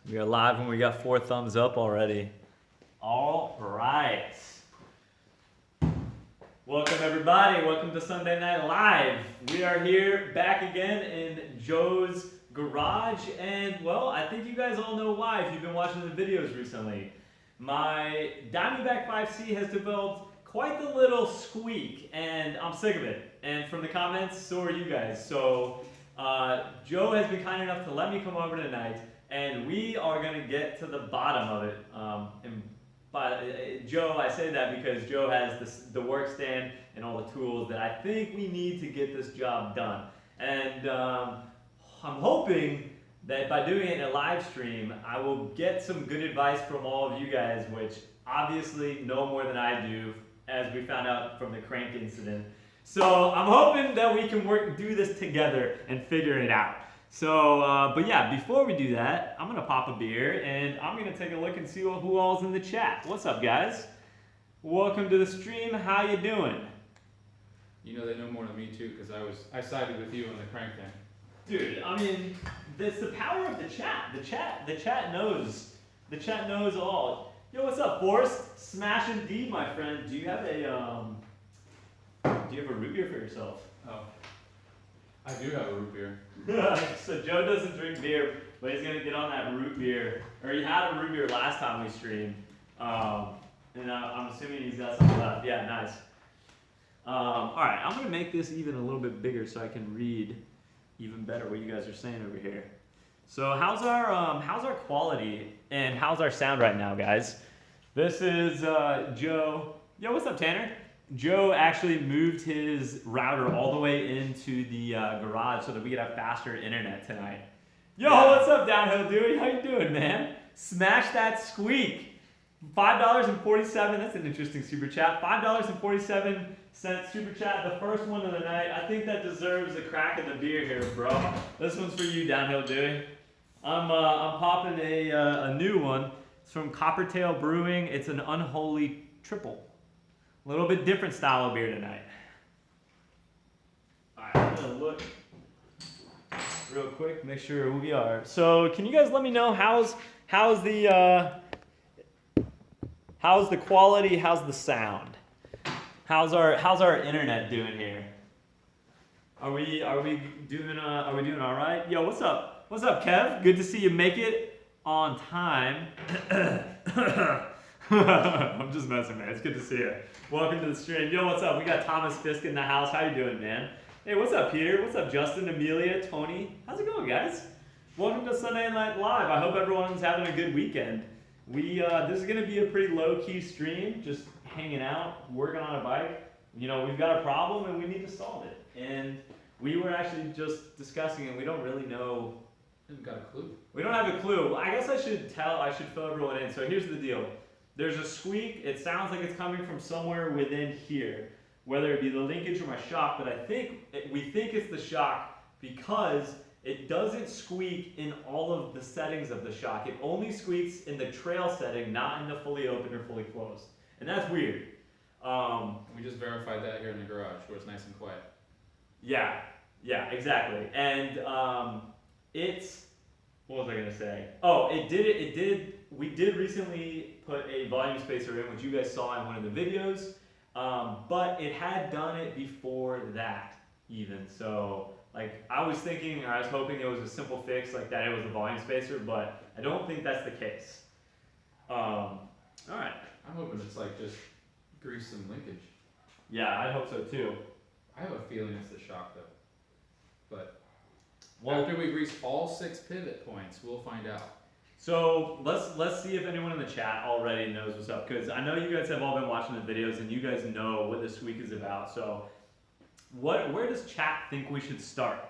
We are live when we got 4 thumbs up already. All right. Welcome everybody. Welcome to Sunday Night Live. We are here back again in Joe's garage, and well, I think you guys all know why if you've been watching the videos recently. My Diamondback 5C has developed quite the little squeak, and I'm sick of it. And from the comments, so are you guys. So Joe has been kind enough to let me come over tonight, and we are going to get to the bottom of it. Joe, I say that because Joe has the work stand and all the tools that I think we need to get this job done. And I'm hoping that by doing it in a live stream, I will get some good advice from all of you guys, which obviously know more than I do, as we found out from the crank incident. So I'm hoping that we can do this together and figure it out. So, but yeah, before we do that, I'm gonna pop a beer and I'm gonna take a look and see who all's in the chat. What's up, guys? Welcome to the stream. How you doing? You know they know more than me too, because I sided with you on the crank thing. Dude, I mean, that's the power of the chat. The chat knows. The chat knows all. Yo, what's up, Forrest? Smash indeed, my friend. Do you have a root beer for yourself? Oh, I do have a root beer. So Joe doesn't drink beer, but he's gonna get on that root beer. Or he had a root beer last time we streamed, and I'm assuming he's got some left. Yeah, nice. All right, I'm gonna make this even a little bit bigger so I can read even better what you guys are saying over here. So how's our quality and how's our sound right now, guys? This is Joe. Yo, what's up, Tanner? Joe actually moved his router all the way into the garage so that we could have faster internet tonight. Yo, yeah. What's up, Downhill Dewey? How you doing, man? Smash that squeak. $5.47. That's an interesting super chat. $5.47 super chat. The first one of the night. I think that deserves a crack in the beer here, bro. This one's for you, Downhill Dewey. I'm popping a new one. It's from Coppertail Brewing. It's an unholy triple. A little bit different style of beer tonight. Alright, I'm gonna look real quick, make sure we are. So can you guys let me know how's the quality, how's the sound? How's our internet doing here? Are we doing all right? Yo, what's up? What's up, Kev? Good to see you make it on time. I'm just messing, man. It's good to see you. Welcome to the stream. Yo, what's up? We got Thomas Fisk in the house. How you doing, man? Hey, what's up, Peter? What's up, Justin, Amelia, Tony? How's it going, guys? Welcome to Sunday Night Live. I hope everyone's having a good weekend. This is gonna be a pretty low-key stream, just hanging out, working on a bike. You know, we've got a problem and we need to solve it. And we were actually just discussing it. We don't really know. We haven't got a clue. We don't have a clue. I guess I should fill everyone in. So here's the deal. There's a squeak. It sounds like it's coming from somewhere within here, whether it be the linkage or my shock, but we think it's the shock because it doesn't squeak in all of the settings of the shock. It only squeaks in the trail setting, not in the fully open or fully closed. And that's weird. We just verified that here in the garage where it's nice and quiet. Yeah, exactly. And what was I gonna say? Oh, we did recently put a volume spacer in, which you guys saw in one of the videos, but it had done it before that even. So like I was hoping it was a simple fix like that it was a volume spacer, but I don't think that's the case. All right. I'm hoping it's like just grease and linkage. Yeah, I hope so too. I have a feeling it's the shock though, but after we grease all 6 pivot points, we'll find out. So let's see if anyone in the chat already knows what's up, because I know you guys have all been watching the videos and you guys know what this week is about. So where does chat think we should start?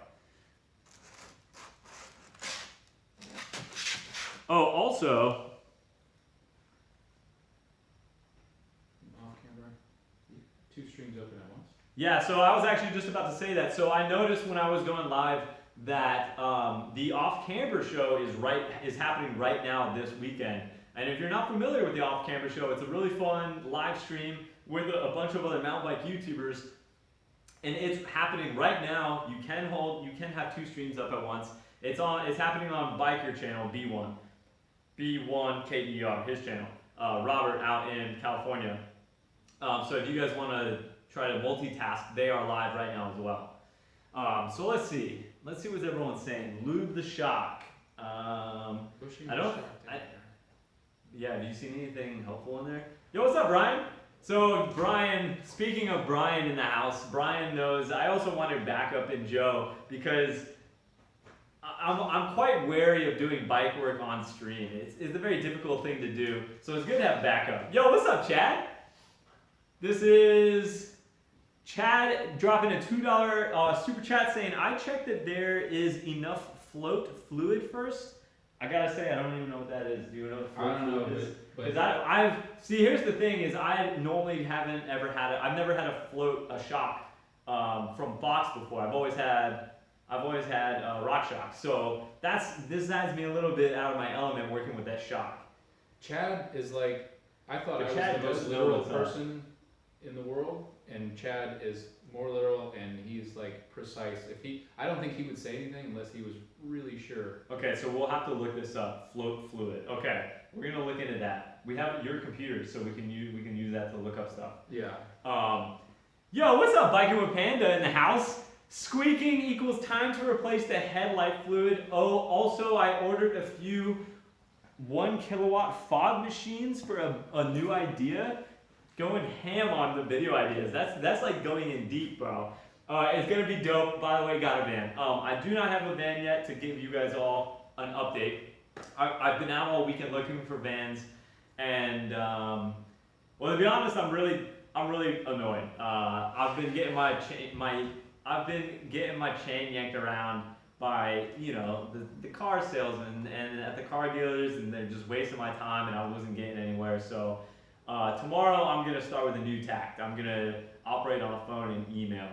Oh, also, off camera, 2 streams open at once. Yeah, so I was actually just about to say that. So I noticed when I was going live that the off-camber show is happening right now this weekend. And if you're not familiar with the off-camber show, it's a really fun live stream with a bunch of other mountain bike YouTubers. And it's happening right now. You can have 2 streams up at once. It's happening on Biker Channel B1. B1KER, his channel. Robert out in California. So if you guys want to try to multitask, they are live right now as well. So let's see. Let's see what everyone's saying. Lube the shock. Yeah, have you seen anything helpful in there? Yo, what's up, Brian? So Brian, speaking of Brian in the house, Brian knows I also wanted backup in Joe because I'm quite wary of doing bike work on stream. It's a very difficult thing to do, so it's good to have backup. Yo, what's up, Chad? This is Chad dropping a $2 super chat saying, I checked that there is enough float fluid first. I gotta say, I don't even know what that is. Do you know what float fluid is? Because I've see, here's the thing: is I normally haven't ever had I've never had a shock from Fox before. I've always had rock shock. So this has me a little bit out of my element working with that shock. Chad is like, I thought I was Chad the most literal person in the world, and Chad is more literal, and he's like precise. I don't think he would say anything unless he was really sure. Okay, so we'll have to look this up. Float fluid. Okay, we're gonna look into that. We have your computer, so we can use that to look up stuff. Yeah. Yo, what's up, Biking with Panda in the house? Squeaking equals time to replace the headlight fluid. Oh, also I ordered a few 1 kilowatt fog machines for a new idea. Going ham on the video ideas. That's like going in deep, bro. It's gonna be dope. By the way, got a van. I do not have a van yet to give you guys all an update. I've been out all weekend looking for vans, and well, to be honest, I'm really annoyed. I've been getting my chain yanked around by the car salesmen and at the car dealers, and they're just wasting my time, and I wasn't getting anywhere. So tomorrow I'm gonna start with a new tact. I'm gonna operate on a phone and email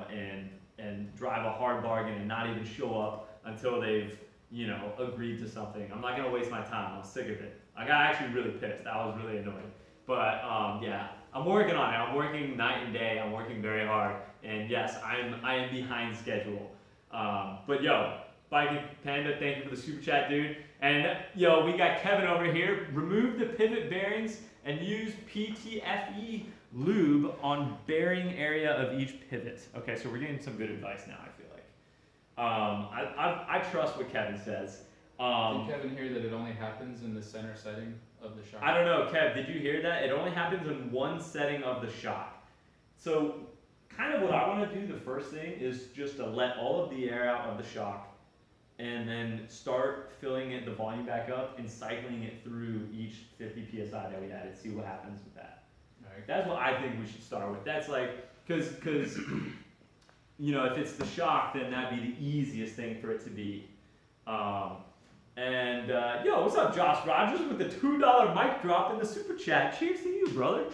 and drive a hard bargain and not even show up until they've agreed to something. I'm not gonna waste my time. I'm sick of it. I got actually really pissed. I was really annoyed. But yeah, I'm working on it. I'm working night and day. I'm working very hard. And yes, I am behind schedule. But yo, Biking Panda, thank you for the super chat, dude. And yo, we got Kevin over here. Remove the pivot bearings and use PTFE lube on bearing area of each pivot. Okay, so we're getting some good advice now, I feel like. I trust what Kevin says. Did Kevin hear that it only happens in the center setting of the shock? I don't know, Kev, did you hear that? It only happens in one setting of the shock. So kind of what I want to do, the first thing, is just to let all of the air out of the shock and then start filling the volume back up and cycling it through each 50 PSI that we added, see what happens with that. Right. That's what I think we should start with. That's like, because if it's the shock, then that'd be the easiest thing for it to be. Yo, what's up, Josh Rogers with the $2 mic drop in the super chat. Cheers to you, brother.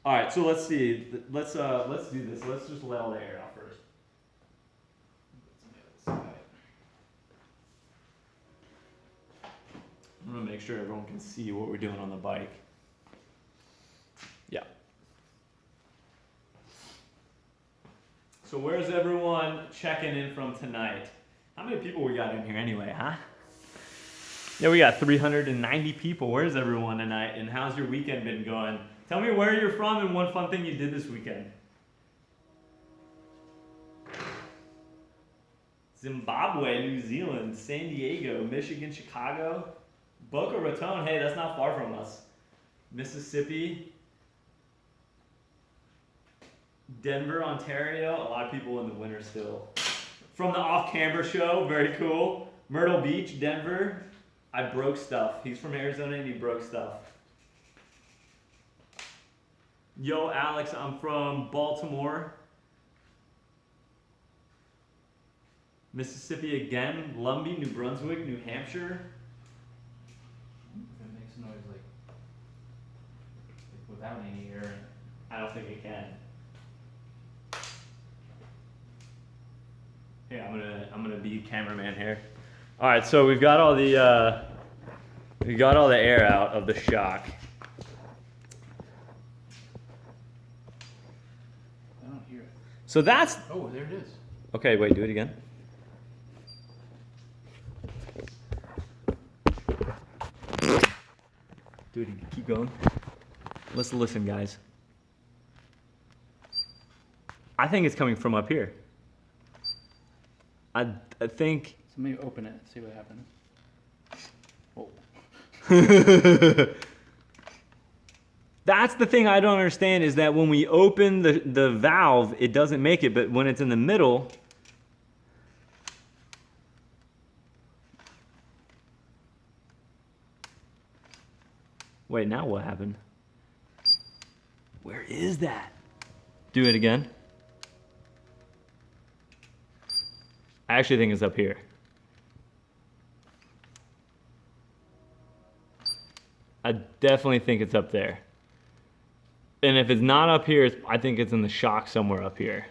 All right, so let's see. Let's do this. Let's just let all the air out first. I'm gonna make sure everyone can see what we're doing on the bike. Yeah. So where's everyone checking in from tonight? How many people we got in here anyway, huh? Yeah, we got 390 people. Where's everyone tonight? And how's your weekend been going? Tell me where you're from and one fun thing you did this weekend. Zimbabwe, New Zealand, San Diego, Michigan, Chicago, Boca Raton. Hey, that's not far from us. Mississippi, Denver, Ontario. A lot of people in the winter still. From the Off-Camber show, very cool. Myrtle Beach, Denver. I broke stuff. He's from Arizona and he broke stuff. Yo, Alex, I'm from Baltimore. Mississippi again. Lumbee, New Brunswick, New Hampshire. If it makes noise like without any air. I don't think it can. Here, I'm gonna be cameraman here. All right, so we've got all the air out of the shock. I don't hear it. So that's Oh, there it is. okay. Wait, do it again. Dude, keep going. Let's listen, guys. I think it's coming from up here. I think. So maybe open it, see what happens. Whoa. That's the thing I don't understand is that when we open the valve, it doesn't make it, but when it's in the middle. Wait, now what happened? Where is that? Do it again. I actually think it's up here. I definitely think it's up there. And if it's not up here, I think it's in the shock somewhere up here.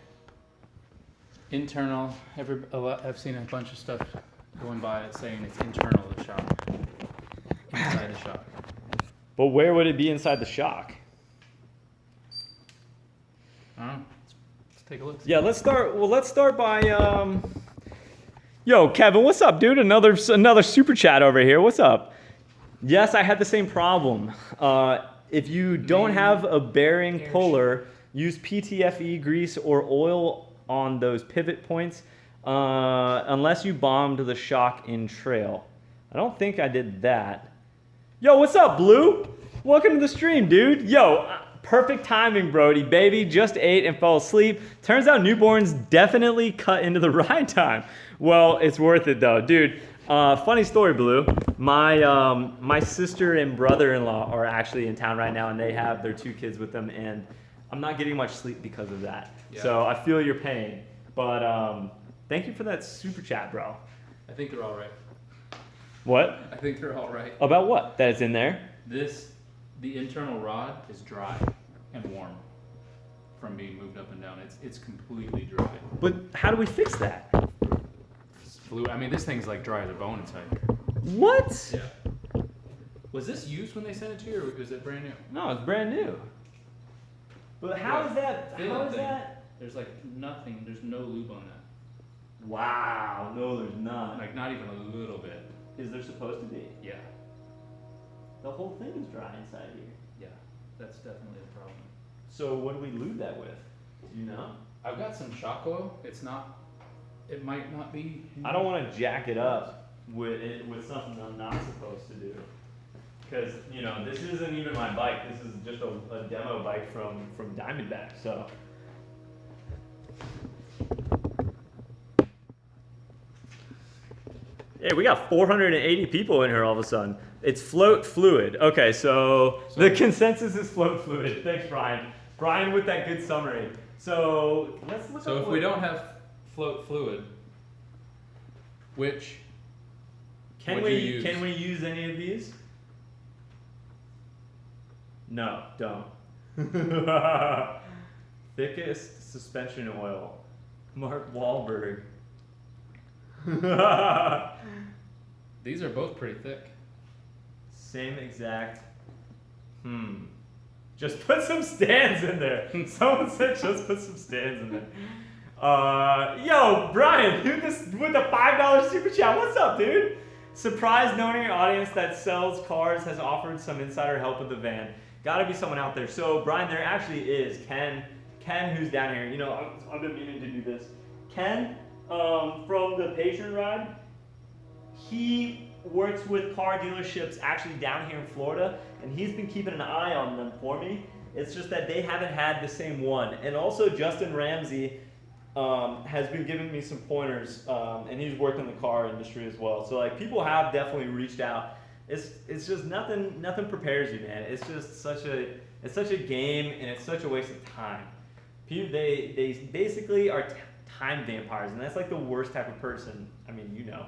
Internal. I've seen a bunch of stuff going by it saying it's internal to the shock. Inside the shock. But where would it be inside the shock? I don't know. Let's take a look. Yeah, let's start. Well, let's start by. Yo, Kevin, what's up, dude? Another super chat over here. What's up? Yes, I had the same problem. If you don't have a bearing puller, use PTFE grease or oil on those pivot points, unless you bombed the shock in trail. I don't think I did that. Yo, what's up, Blue? Welcome to the stream, dude. Yo, perfect timing, Brody. Baby just ate and fell asleep. Turns out newborns definitely cut into the ride time. Well, it's worth it though, dude. Funny story, Blue. My sister and brother-in-law are actually in town right now, and they have their 2 kids with them, and I'm not getting much sleep because of that. Yeah. So I feel your pain. But thank you for that super chat, bro. I think they're all right. What? I think they're all right. About what? That it's in there? The internal rod is dry and warm from being moved up and down. It's completely dry. But how do we fix that? I mean, this thing's like dry as a bone inside here. What? Yeah. Was this used when they sent it to you, or was it brand new? No, it's brand new. But how is that? How is that? There's like nothing. There's no lube on that. Wow. No, there's not. Like not even a little bit. Is there supposed to be? Yeah. The whole thing is dry inside here. Yeah. That's definitely a problem. So what do we lube that with? Do you know? I've got some shock oil. It might not be. I don't want to jack it up with something I'm not supposed to do. Because, you know, this isn't even my bike. This is just a demo bike from Diamondback, so. Hey, we got 480 people in here all of a sudden. It's float fluid. Okay, so the consensus is float fluid. Thanks, Brian. Brian with that good summary. So let's look. So if we don't have float fluid, which can we use any of these? No, don't. Thickest suspension oil. Mark Wahlberg. These are both pretty thick. Same exact. Just put some stands in there. Someone said just put some stands in there. Yo, Brian, dude, this with the $5 super chat. What's up, dude? Surprised knowing your audience that sells cars has offered some insider help with the van. Gotta be someone out there. So, Brian, there actually is Ken, who's down here. You know, I've been meaning to do this. Ken, from the Patron Ride, he works with car dealerships actually down here in Florida, and he's been keeping an eye on them for me. It's just that they haven't had the same one. And also Justin Ramsey has been giving me some pointers, and he's worked in the car industry as well. So like people have definitely reached out. It's just nothing prepares you, man. It's just such a game, and it's such a waste of time. They basically are time vampires, and that's like the worst type of person. I mean, you know.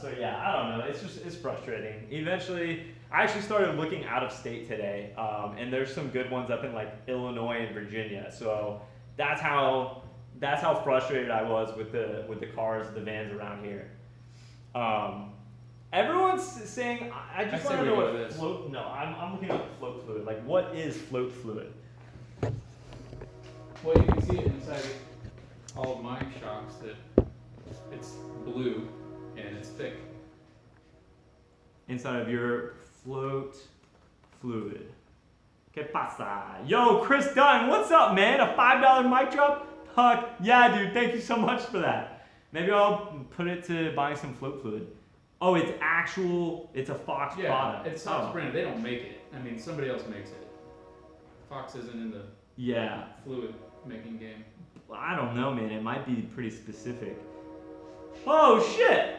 So yeah, I don't know. It's frustrating. Eventually, I actually started looking out of state today, and there's some good ones up in like Illinois and Virginia. So that's how frustrated I was with the cars, the vans around here. Everyone's saying I just want to know what float. No, I'm looking up float fluid. Like, what is float fluid? Well, you can see it inside all of my shocks that it's blue. And it's thick. Inside of your float fluid. Que pasa? Yo, Chris Dunn, what's up, man? A $5 mic drop? Fuck yeah, dude. Thank you so much for that. Maybe I'll put it to buying some float fluid. Oh, it's a Fox product. It's Fox brand. They don't make it. I mean, somebody else makes it. Fox isn't in the fluid making game. I don't know, man. It might be pretty specific. Oh, shit.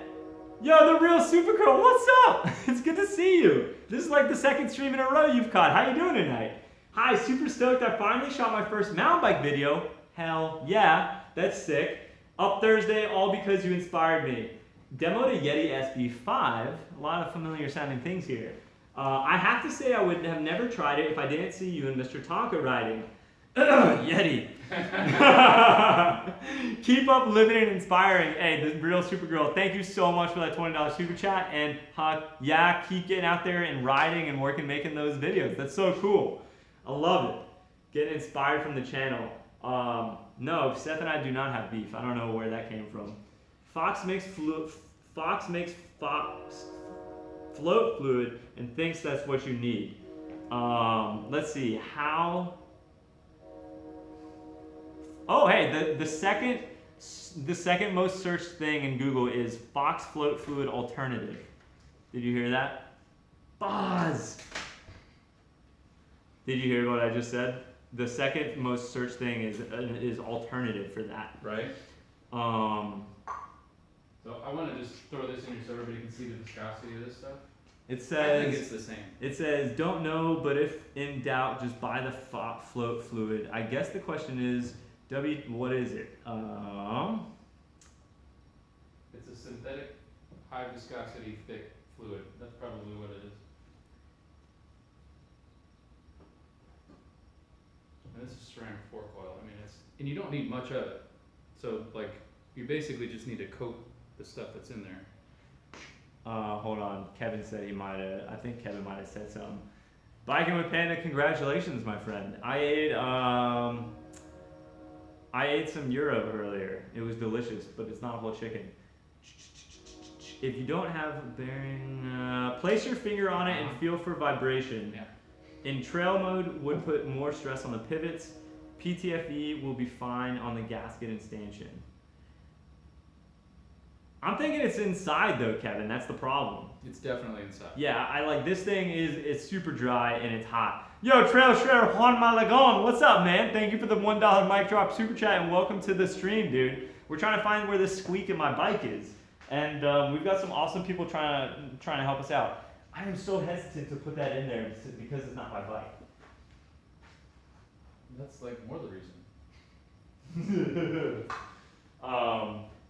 Yo, the real Supergirl, what's up? It's good to see you. This is like the second stream in a row you've caught. How you doing tonight? Hi, super stoked. I finally shot my first mountain bike video. Hell yeah, that's sick. Up Thursday, all because you inspired me. Demoed a Yeti SB5. A lot of familiar sounding things here. I have to say I would have never tried it if I didn't see you and Mr. Tonka riding. Yeti. Keep up living and inspiring. Hey, the real Supergirl, thank you so much for that $20 super chat. And yeah, keep getting out there and riding and working, making those videos. That's so cool. I love it. Getting inspired from the channel. No, Seth and I do not have beef. I don't know where that came from. Fox makes float fluid and thinks that's what you need. Let's see how. Oh, hey, the second most searched thing in Google is Fox float fluid alternative. Did you hear that? Buzz. Did you hear what I just said? The second most searched thing is alternative for that. Right. So I want to just throw this in here so everybody can see the viscosity of this stuff. It says, I think it's the same. It says, don't know, but if in doubt, just buy the float fluid. I guess the question is, what is it? It's a synthetic, high viscosity, thick fluid. That's probably what it is. And this is ceramic fork oil. I mean, and you don't need much of it. So, like, you basically just need to coat the stuff that's in there. Hold on. Kevin said I think Kevin might have said something. Biking with Panda, congratulations, my friend. I ate some gyro earlier. It was delicious, but it's not a whole chicken. If you don't have bearing, place your finger on it and feel for vibration. Yeah. In trail mode, would put more stress on the pivots. PTFE will be fine on the gasket and stanchion. I'm thinking it's inside though, Kevin. That's the problem. It's definitely inside. Yeah, I like this thing it's super dry and it's hot. Yo, Trail Shredder Juan Malagon, what's up, man? Thank you for the $1 mic drop super chat and welcome to the stream, dude. We're trying to find where this squeak in my bike is, and we've got some awesome people trying to help us out. I am so hesitant to put that in there because it's not my bike. That's like more the reason.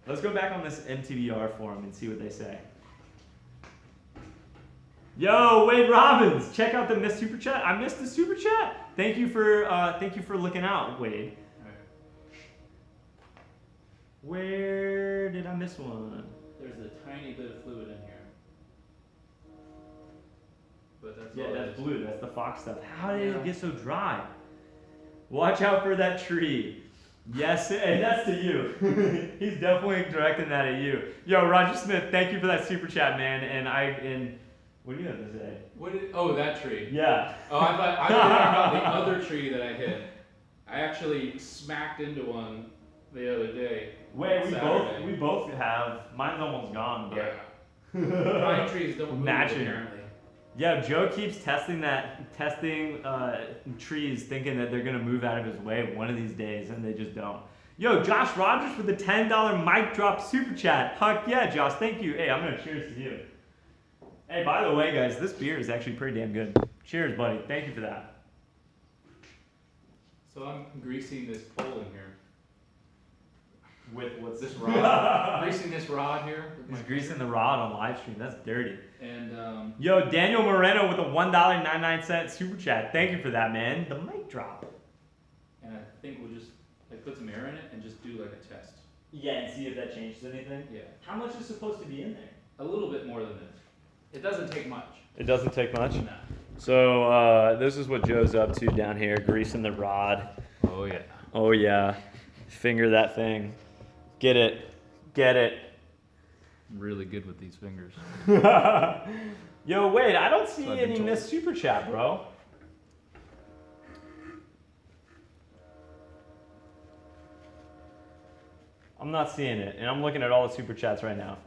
Let's go back on this MTBR forum and see what they say. Yo, Wade Robbins, check out the missed super chat. I missed the super chat. Thank you for looking out, Wade. Right. Where did I miss one? There's a tiny bit of fluid in here. But that's that's blue. That's the Fox stuff. How did it get so dry? Watch out for that tree. Yes, and that's to you. He's definitely directing that at you. Yo, Roger Smith, thank you for that super chat, man. And what do you have to say? That tree. Yeah. Oh, I thought about the other tree that I hit. I actually smacked into one the other day. Wait, we both have. Mine's almost gone, but yeah. Pine trees don't move, matching. apparently. Yeah, Joe keeps testing trees, thinking that they're gonna move out of his way one of these days, and they just don't. Yo, Josh Rogers with the $10 mic drop super chat. Heck yeah, Josh, thank you. Hey, I'm gonna cheers to you. Hey, by the way, guys, this beer is actually pretty damn good. Cheers, buddy. Thank you for that. So I'm greasing this pole in here. With what's This rod. Greasing this rod here. He's greasing the rod on live stream. That's dirty. And yo, Daniel Moreno with a $1.99 super chat. Thank you for that, man. The mic drop. And I think we'll just put some air in it and just do like a test. Yeah, and see if that changes anything. Yeah. How much is supposed to be in there? A little bit more than this. It doesn't take much. It doesn't take much? No. So this is what Joe's up to down here, greasing the rod. Oh yeah. Oh yeah. Finger that thing. Get it. Get it. I'm really good with these fingers. Yo, wait, I don't see So I've been any told. missed super chat, bro. I'm not seeing it, and I'm looking at all the super chats right now.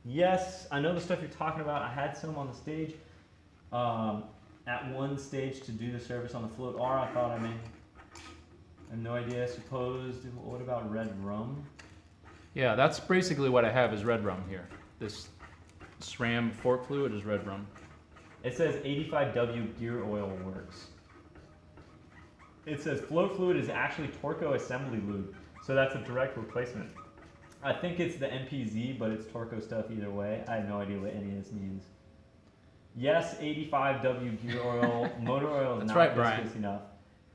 Yes, I know the stuff you're talking about. I had some on the stage. At one stage to do the service on the float R, I thought I made. I have no idea, I suppose. What about red rum? Yeah, that's basically what I have is red rum here. This SRAM fork fluid is red rum. It says 85W gear oil works. It says float fluid is actually Torco assembly lube, so that's a direct replacement. I think it's the MPZ, but it's Torco stuff either way. I have no idea what any of this means. Yes, 85W gear oil. Motor oil is That's not right, Brian. viscous enough.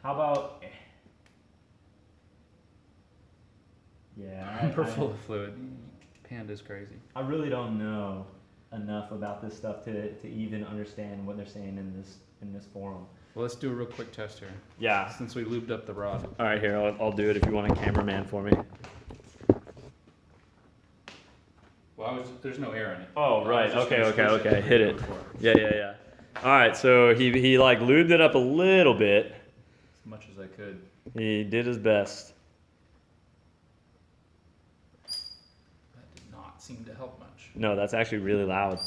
How about... Yeah, Per full of fluid. Panda's crazy. I really don't know enough about this stuff to even understand what they're saying in this forum. Well, let's do a real quick test here. Yeah. Since we lubed up the rod. All right, here, I'll do it if you want a cameraman for me. Well, there's no air in it. Oh, right. I was just Okay. gonna squish Hit it. before. Yeah. All right, so he like lubed it up a little bit. As much as I could. He did his best. That did not seem to help much. No, that's actually really loud.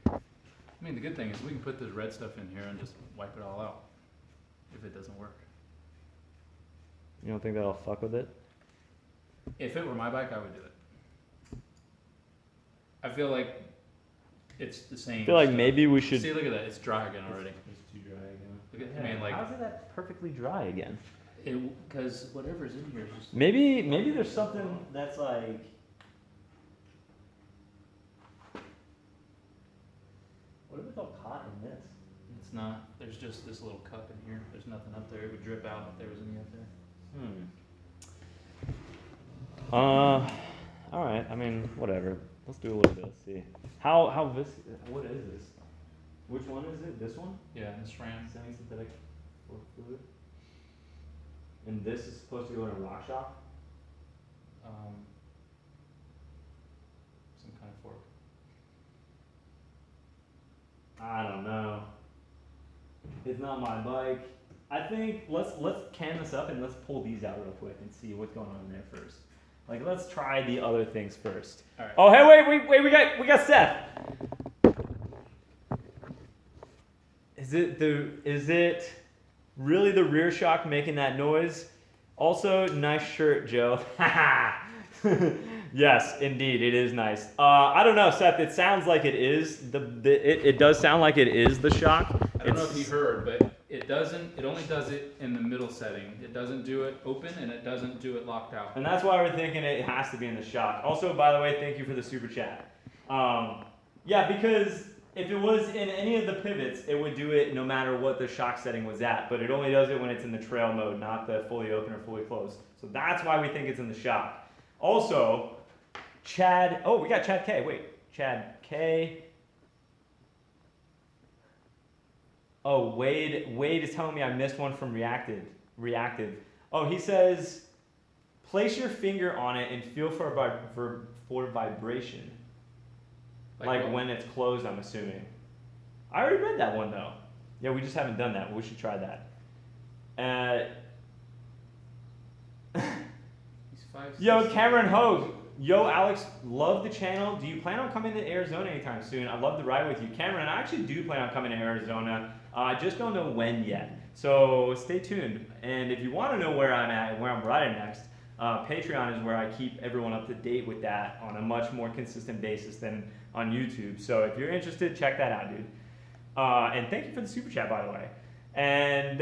I mean, the good thing is we can put this red stuff in here and just wipe it all out if it doesn't work. You don't think that'll fuck with it? If it were my bike, I would do it. I feel like it's the same. I feel like stuff. maybe we should... See, look at that. It's dry again already. It's too dry again. Look at, I mean, like, How's it that perfectly dry again? because whatever's in here is just. Maybe there's something that's like... What if it's all caught in this? It's not. There's just this little cup in here. There's nothing up there. It would drip out if there was any up there. All right. I mean, whatever. Let's do a little bit. Let's see. How what is this? Which one is it? This one? Yeah, and the SRAM. Semi-synthetic fork fluid. And this is supposed to go in a rock shop? Some kind of fork. I don't know. It's not my bike. I think let's can this up and let's pull these out real quick and see what's going on in there first. Like, let's try the other things first. All right. Oh, hey, wait, we got Seth. Is it really the rear shock making that noise? Also, nice shirt, Joe. Yes, indeed, it is nice. I don't know, Seth. It sounds like it is it does sound like it is the shock. I don't know if you heard, but it doesn't. It only does it in the middle setting. It doesn't do it open, and it doesn't do it locked out. And that's why we're thinking it has to be in the shock. Also, by the way, thank you for the super chat. Yeah, because if it was in any of the pivots, it would do it no matter what the shock setting was at. But it only does it when it's in the trail mode, not the fully open or fully closed. So that's why we think it's in the shock. Also, Chad. Oh, we got Chad K. Wait, Chad K. Oh, Wade is telling me I missed one from Reactive. Oh, he says, place your finger on it and feel for vibration. Like when it's closed, I'm assuming. I already read that one, though. Yeah, we just haven't done that. We should try that. Yo, Cameron Hogue. Yo, Alex, love the channel. Do you plan on coming to Arizona anytime soon? I'd love to ride with you. Cameron, I actually do plan on coming to Arizona. I just don't know when yet. So stay tuned. And if you want to know where I'm at, where I'm riding next, Patreon is where I keep everyone up to date with that on a much more consistent basis than on YouTube. So if you're interested, check that out, dude. And thank you for the super chat, by the way. And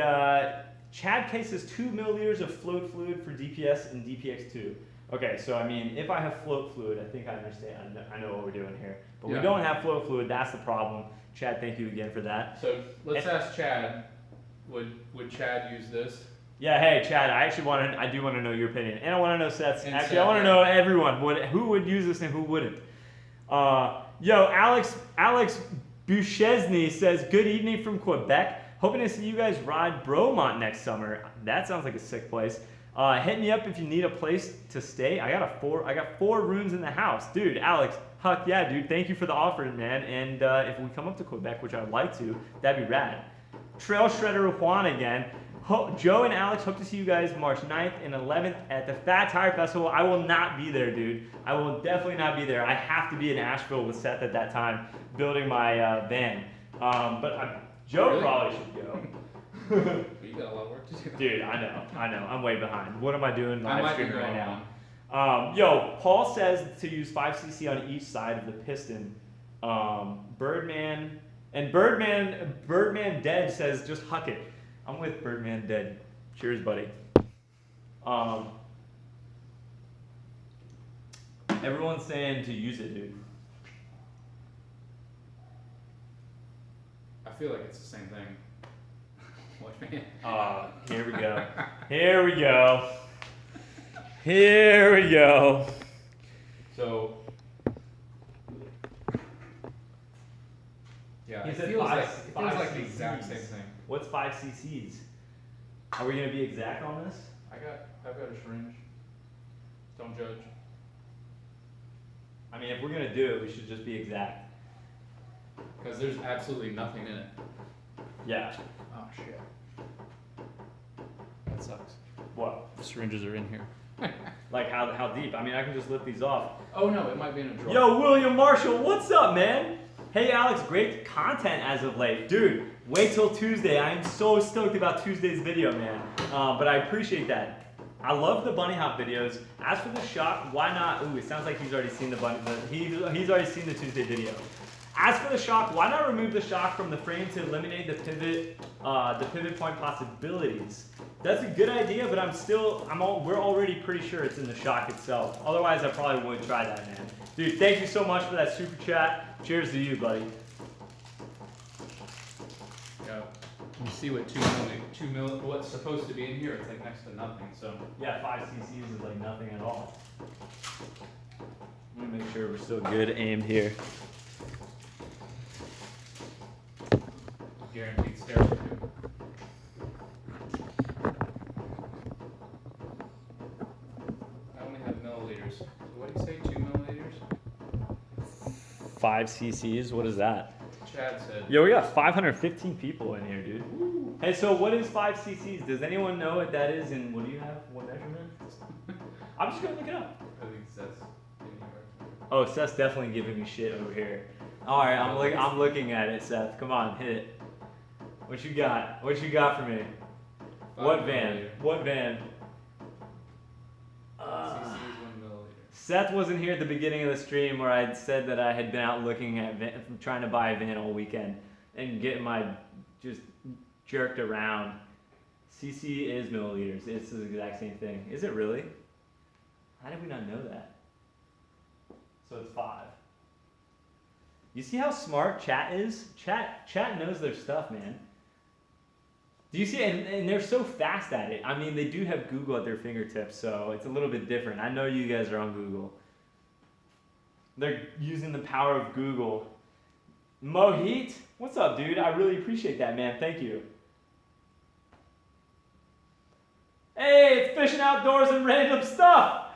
Chad K says 2 milliliters of float fluid for DPS and DPX2. Okay, so I mean, if I have float fluid, I think I understand. I know what we're doing here. But we don't have float fluid. That's the problem. Chad, thank you again for that. So let's ask Chad. Would Chad use this? Yeah, hey Chad, I do want to know your opinion, and I want to know Seth's. And Actually, Seth, I want to know everyone who would use this and who wouldn't. Yo, Alex Buchesny says, good evening from Quebec. Hoping to see you guys ride Bromont next summer. That sounds like a sick place. Hit me up if you need a place to stay. I got 4 rooms in the house. Dude, Alex, huck yeah, dude. Thank you for the offer, man. And if we come up to Quebec, which I'd like to, that'd be rad. Trail Shredder Juan again. Joe and Alex, hope to see you guys March 9th and 11th at the Fat Tire Festival. I will not be there, dude. I will definitely not be there. I have to be in Asheville with Seth at that time, building my van. Joe Really? probably should go. You got a lot of work to do. Dude, I know. I'm way behind. What am I doing I live might be streaming right going now? Yo, Paul says to use 5cc on each side of the piston. Birdman Dead says just huck it. I'm with Birdman Dead. Cheers, buddy. Everyone's saying to use it, dude. I feel like it's the same thing. What, man? Here we go. Here we go. Here we go. So, yeah, He it said feels five- like the five exact same cc's. thing. What's 5 cc's? Are we gonna be exact on this? I've got a syringe. Don't judge. I mean, if we're gonna do it, we should just be exact. Because there's absolutely nothing in it. Yeah. Oh shit. That sucks. What? The syringes are in here. Like how deep? I mean, I can just lift these off. Oh no, it might be in a drawer. Yo, William Marshall, what's up, man? Hey, Alex, great content as of late. Dude, wait till Tuesday. I am so stoked about Tuesday's video, man. But I appreciate that. I love the bunny hop videos. As for the shock, why not? Ooh, it sounds like he's already seen he's already seen the Tuesday video. As for the shock, why not remove the shock from the frame to eliminate the pivot point possibilities? That's a good idea, but we're already pretty sure it's in the shock itself. Otherwise, I probably wouldn't try that, man. Dude, thank you so much for that super chat. Cheers to you, buddy. Yeah. You see what 2 mil, what's supposed to be in here? It's like next to nothing. So Yeah, 5 cc's is like nothing at all. Let me make sure we're still good aimed here. guaranteed sterile too. I only have milliliters. So what do you say? 2 milliliters? 5 cc's? What is that? Chad said. Yo, we got 515 people in here, dude. Woo. Hey, so what is 5 cc's? Does anyone know what that is and what do you have? What measurement? I'm just gonna look it up. I think Seth's giving you a Oh, Seth's definitely giving me shit over here. All right, I'm looking at it, Seth. Come on, hit it. What you got? What you got for me? What van? milliliter. What van? CC is 1 milliliter. Seth wasn't here at the beginning of the stream where I said that I had been out looking at trying to buy a van all weekend and getting my just jerked around. CC is milliliters. It's the exact same thing. Is it really? How did we not know that? So it's 5. You see how smart chat is? Chat knows their stuff, man. Do you see? And they're so fast at it. I mean, they do have Google at their fingertips, so it's a little bit different. I know you guys are on Google. They're using the power of Google. Mohit, what's up, dude? I really appreciate that, man. Thank you. Hey, it's fishing outdoors and random stuff.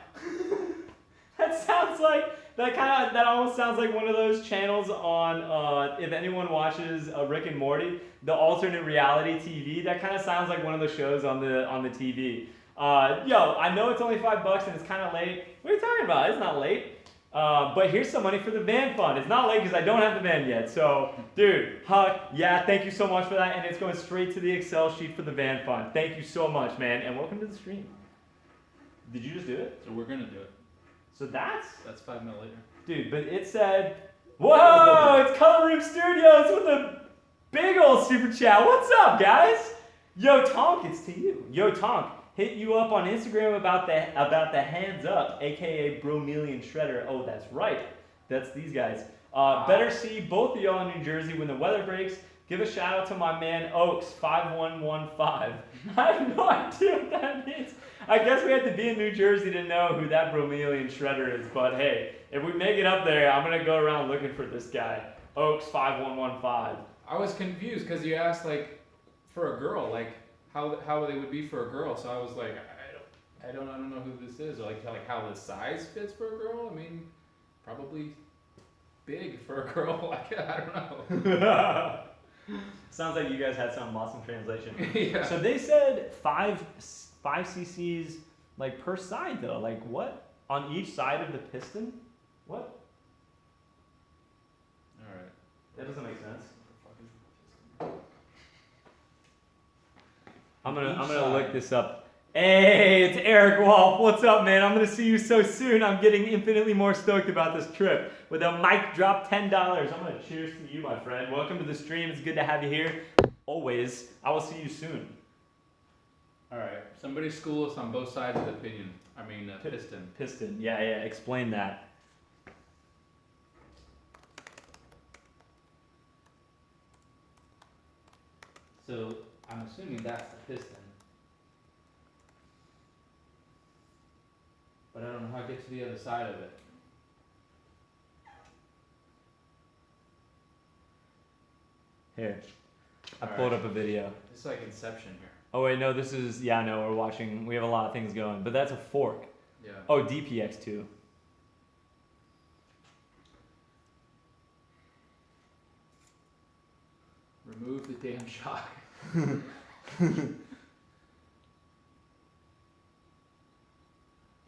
That sounds like that almost sounds like one of those channels on if anyone watches Rick and Morty, the alternate reality TV. That kind of sounds like one of the shows on the TV. Yo, I know it's only $5 and it's kind of late. What are you talking about? It's not late. But here's some money for the van fund. It's not late because I don't have the van yet. So, dude, Huck, yeah, thank you so much for that. And it's going straight to the Excel sheet for the van fund. Thank you so much, man. And welcome to the stream. Did you just do it? So we're gonna do it. So that's 5 milliliter. dude, but it said, whoa, it's Color Room Studios with a big old super chat. What's up, guys? Yo, Tonk, it's to you. Yo, Tonk, hit you up on Instagram about the hands up, aka Bromelian Shredder. Oh, that's right. That's these guys. Better see both of y'all in New Jersey when the weather breaks. Give a shout out to my man Oaks 5115. I have no idea what that means. I guess we have to be in New Jersey to know who that Bromelian Shredder is. But hey, if we make it up there, I'm gonna go around looking for this guy, Oaks 5115. I was confused because you asked like for a girl, like how they would be for a girl. So I was like, I don't know who this is, or like how the size fits for a girl. I mean, probably big for a girl. I don't know. Sounds like you guys had some lost in translation. Yeah. So they said five cc's like per side though. Like what? On each side of the piston? What? All right. That doesn't make sense. I'm gonna look this up. Hey, it's Eric Wolf. What's up, man? I'm gonna see you so soon. I'm getting infinitely more stoked about this trip. With a mic drop $10, I'm gonna cheers to you, my friend. Welcome to the stream. It's good to have you here. Always. I will see you soon. All right. Somebody school us on both sides of the piston. Piston. Yeah. Explain that. So I'm assuming that's the piston. But I don't know how it gets to the other side of it. Here. I All pulled right. up a video. It's like Inception here. Oh wait, no, this is, yeah, no, we're watching, we have a lot of things going, but that's a fork. Yeah. Oh, DPX2. Remove the damn shock.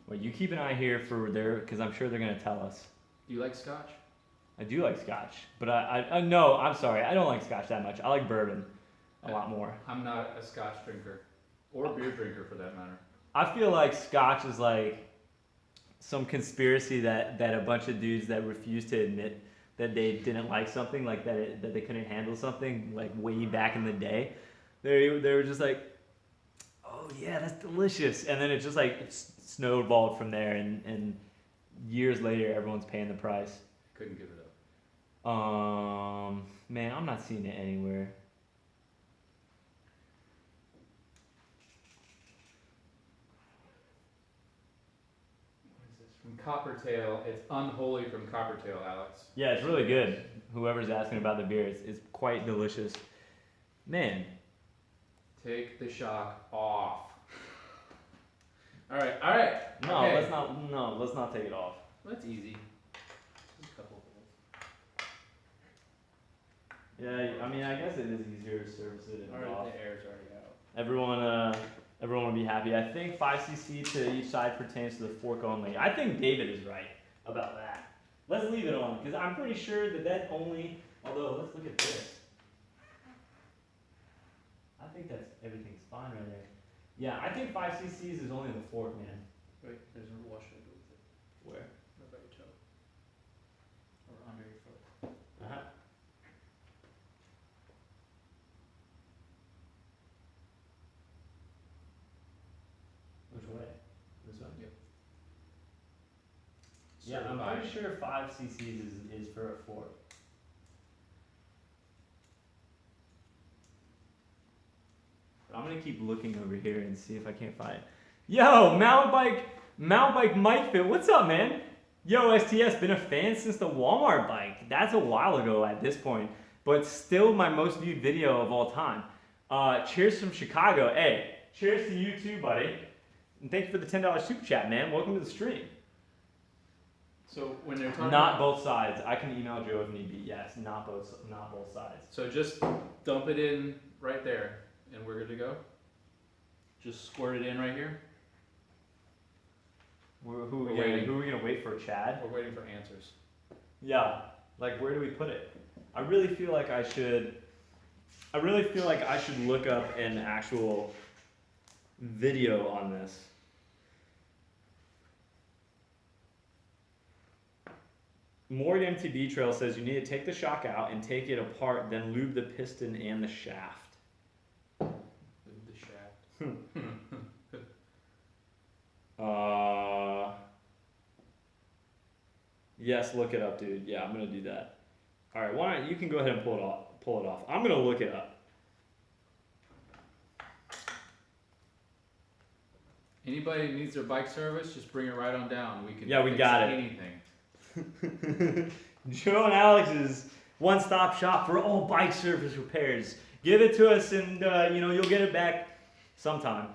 Well, you keep an eye here for because I'm sure they're gonna tell us. Do you like scotch? I do like scotch, but no, I'm sorry, I don't like scotch that much. I like bourbon a lot more. I'm not a scotch drinker. Or beer drinker for that matter. I feel like scotch is like some conspiracy that a bunch of dudes that refuse to admit that they didn't like something, like that they couldn't handle something, like way back in the day. They were just like, oh yeah, that's delicious, and then it just like snowballed from there, and years later, everyone's paying the price. Couldn't give it Man, I'm not seeing it anywhere. What is this? From Coppertail. It's unholy from Coppertail, Alex. Yeah, it's really good. Whoever's asking about the beer, it's quite delicious. Man. Take the shock off. Alright, alright. No, okay. let's not take it off. That's easy. Just a couple of holes. Yeah, I mean, I guess it is easier to service it and off. Alright, the air's already out. Everyone will be happy. I think 5cc to each side pertains to the fork only. I think David is right about that. Let's leave it on, because I'm pretty sure that only, although let's look at this. I think that's, everything's fine right there. Yeah, I think 5cc's is only the fork, man. Wait, there's a washer with it. Where? Right by your toe. Or under your foot. Uh-huh. Which way? This one? Yep. Yeah, I'm pretty sure 5cc's is for a fork. I'm gonna keep looking over here and see if I can't find it. Yo, mountain bike Mike Fit, what's up, man? Yo, STS, been a fan since the Walmart bike. That's a while ago at this point, but still my most viewed video of all time. Cheers from Chicago. Hey, cheers to you too, buddy. And thanks for the $10 super chat, man. Welcome to the stream. So when they're talking Not about, both sides. I can email Joe if need be. Yes, not both sides. so just dump it in right there and we're good to go? Just squirt it in right here? Who are we gonna wait for, Chad? We're waiting for answers. Yeah, like where do we put it? I really feel like I should look up an actual video on this. Morg MTB Trail says you need to take the shock out and take it apart, then lube the piston and the shaft. Lube the shaft. Yes, look it up, dude. Yeah, I'm gonna do that. All right, why don't you can go ahead and pull it off. I'm gonna look it up. Anybody that needs their bike service, just bring it right on down. We can Yeah, we fix got it. anything. Joe and Alex's one-stop shop for all bike service repairs Give it to us, and you'll get it back sometime.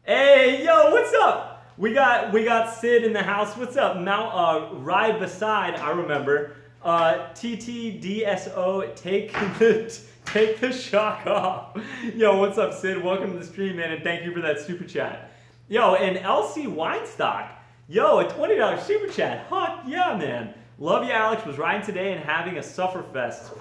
Hey, yo, what's up? We got Sid in the house. What's up? Ride beside. I remember. TTDSO. Take the shock off. Yo, what's up, Sid? Welcome to the stream, man, and thank you for that super chat. Yo, and LC Weinstock. Yo, a $20 super chat. Fuck yeah, man. Love you, Alex. Was riding today and having a Sufferfest.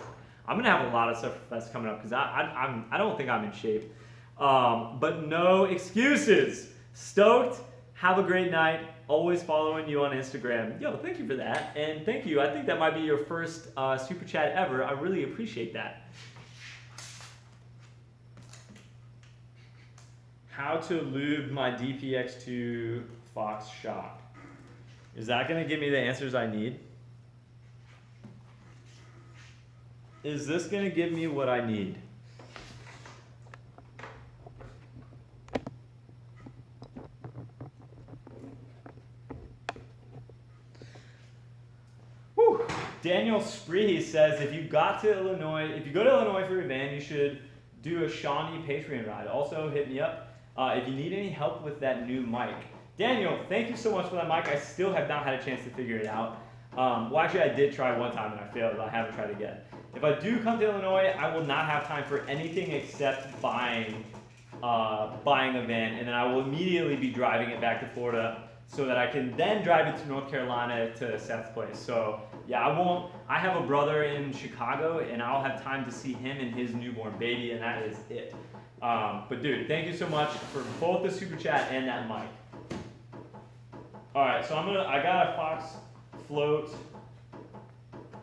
I'm gonna have a lot of Sufferfest coming up because I don't think I'm in shape. But no excuses. Stoked. Have a great night. Always following you on Instagram. Yo, thank you for that. And thank you. I think that might be your first super chat ever. I really appreciate that. How to lube my DPX2 Fox shock. Is that going to give me the answers I need? Is this going to give me what I need? Whew. Daniel Spree says if you go to Illinois for your van, you should do a Shawnee Patreon ride. Also, hit me up if you need any help with that new mic. Daniel, thank you so much for that mic. I still have not had a chance to figure it out. Well, actually, I did try one time and I failed, but I haven't tried again. If I do come to Illinois, I will not have time for anything except buying a van, and then I will immediately be driving it back to Florida so that I can then drive it to North Carolina to Seth's place. So yeah, I have a brother in Chicago, and I'll have time to see him and his newborn baby, and that is it. But dude, thank you so much for both the super chat and that mic. All right, so I got a Fox float.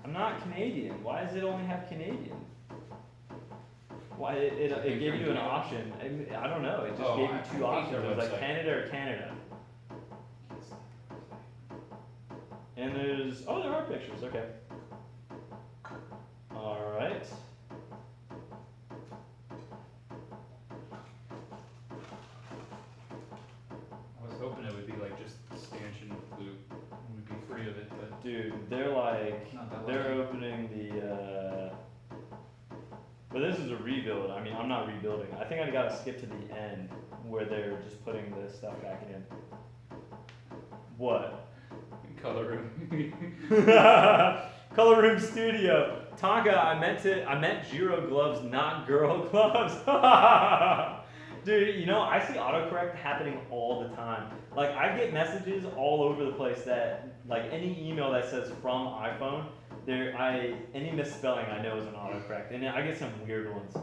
I'm not Canadian. Why does it only have Canadian? Why it gave you an option? I don't know. It just gave you two options. It was like Canada or Canada. And there are pictures. Okay. All right. I was hoping it would be like just stanchion loop. We'd be free of it, but Dude, they're opening the. But this is a rebuild. I mean, I'm not rebuilding. I think I gotta skip to the end where they're just putting the stuff back in. What? color room. Color room studio. Tonka, I meant Giro gloves, not girl gloves. Dude, I see autocorrect happening all the time. Like, I get messages all over the place that, like, any email that says from iPhone, any misspelling I know is an autocorrect, and I get some weird ones.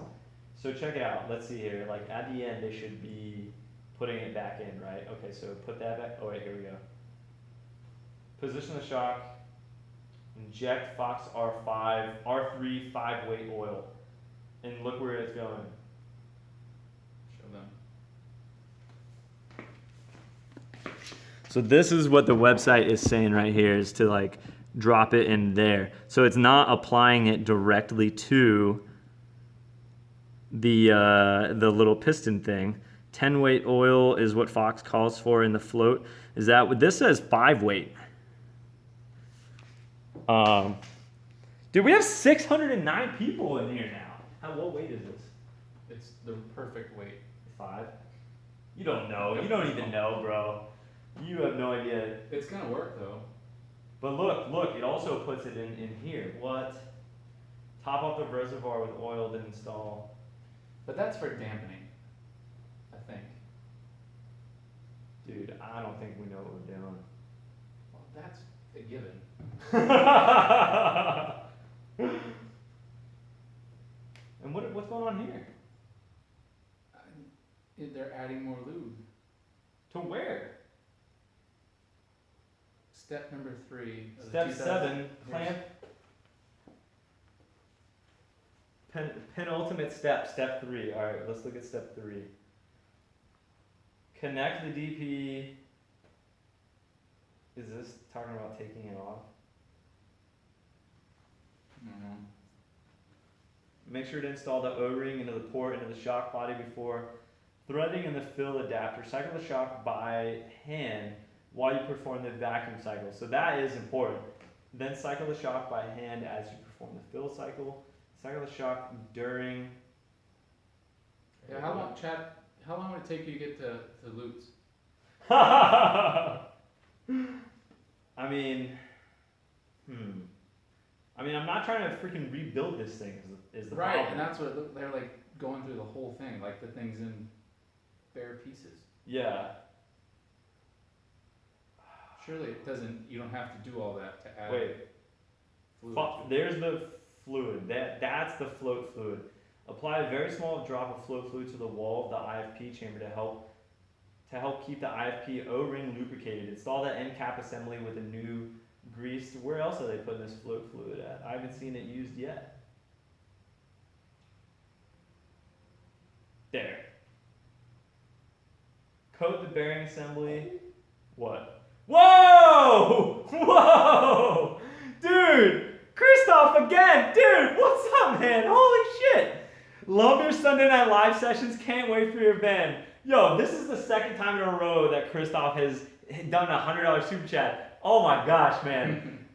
So check it out. Let's see here. Like, at the end, they should be putting it back in, right? Okay, so put that back. Oh wait, here we go. Position the shock. Inject Fox R3 5-weight oil, and look where it's going. So this is what the website is saying right here, is to like drop it in there. So it's not applying it directly to the little piston thing. 10-weight oil is what Fox calls for in the float. Is that what this says? 5-weight. Dude, we have 609 people in here now. What weight is this? It's the perfect weight. 5? You don't know. You don't even know, bro. You have no idea. It's gonna work though. But look, it also puts it in here. What? Top off the reservoir with oil to install. But that's for dampening, I think. Dude, I don't think we know what we're doing. Well, that's a given. And what's going on here? They're adding more lube. To where? Step number 3. Step 7, clamp. Penultimate step, step 3. All right, let's look at step 3. Connect the DP. Is this talking about taking it off? Mm-hmm. Make sure to install the O-ring into the port into the shock body before threading in the fill adapter. Cycle the shock by hand while you perform the vacuum cycle. So that is important. Then cycle the shock by hand as you perform the fill cycle. cycle the shock during. Yeah, how long, Chad? How long would it take you to get to Lutz? I mean, I mean, I'm not trying to freaking rebuild this thing. Is the Right, problem. and that's what they're like going through the whole thing, like the thing's in bare pieces. Yeah. Surely it doesn't. You don't have to do all that to add. Wait. Fluid. There's the fluid. That's the float fluid. Apply a very small drop of float fluid to the wall of the IFP chamber to help keep the IFP O-ring lubricated. Install the end cap assembly with a new greased. Where else are they putting this float fluid at? I haven't seen it used yet. There. Coat the bearing assembly. What? Whoa! Whoa! Dude! Christoph again! Dude, what's up, man? Holy shit! Love your Sunday Night Live sessions. Can't wait for your band. Yo, this is the second time in a row that Christoph has done a $100 super chat. Oh my gosh, man.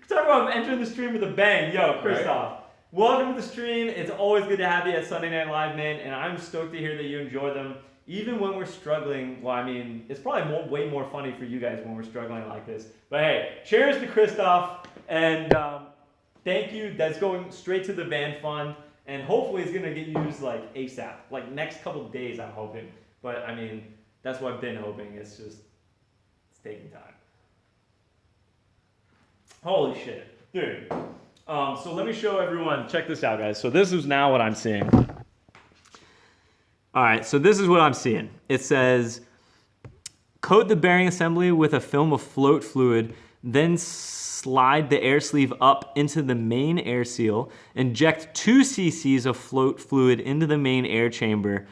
Talk about entering the stream with a bang. Yo, Christoph. Right. Welcome to the stream. It's always good to have you at Sunday Night Live, man. And I'm stoked to hear that you enjoy them. Even when we're struggling, well, I mean, it's probably way more funny for you guys when we're struggling like this. But hey, cheers to Christoph. And thank you. That's going straight to the band fund. And hopefully it's going to get used like ASAP. Like next couple of days, I'm hoping. But I mean, that's what I've been hoping. It's taking time. Holy shit. Dude. So let me show everyone. Check this out, guys. So this is now what I'm seeing. All right, so this is what I'm seeing. It says, coat the bearing assembly with a film of float fluid, then slide the air sleeve up into the main air seal, inject 2 cc's of float fluid into the main air chamber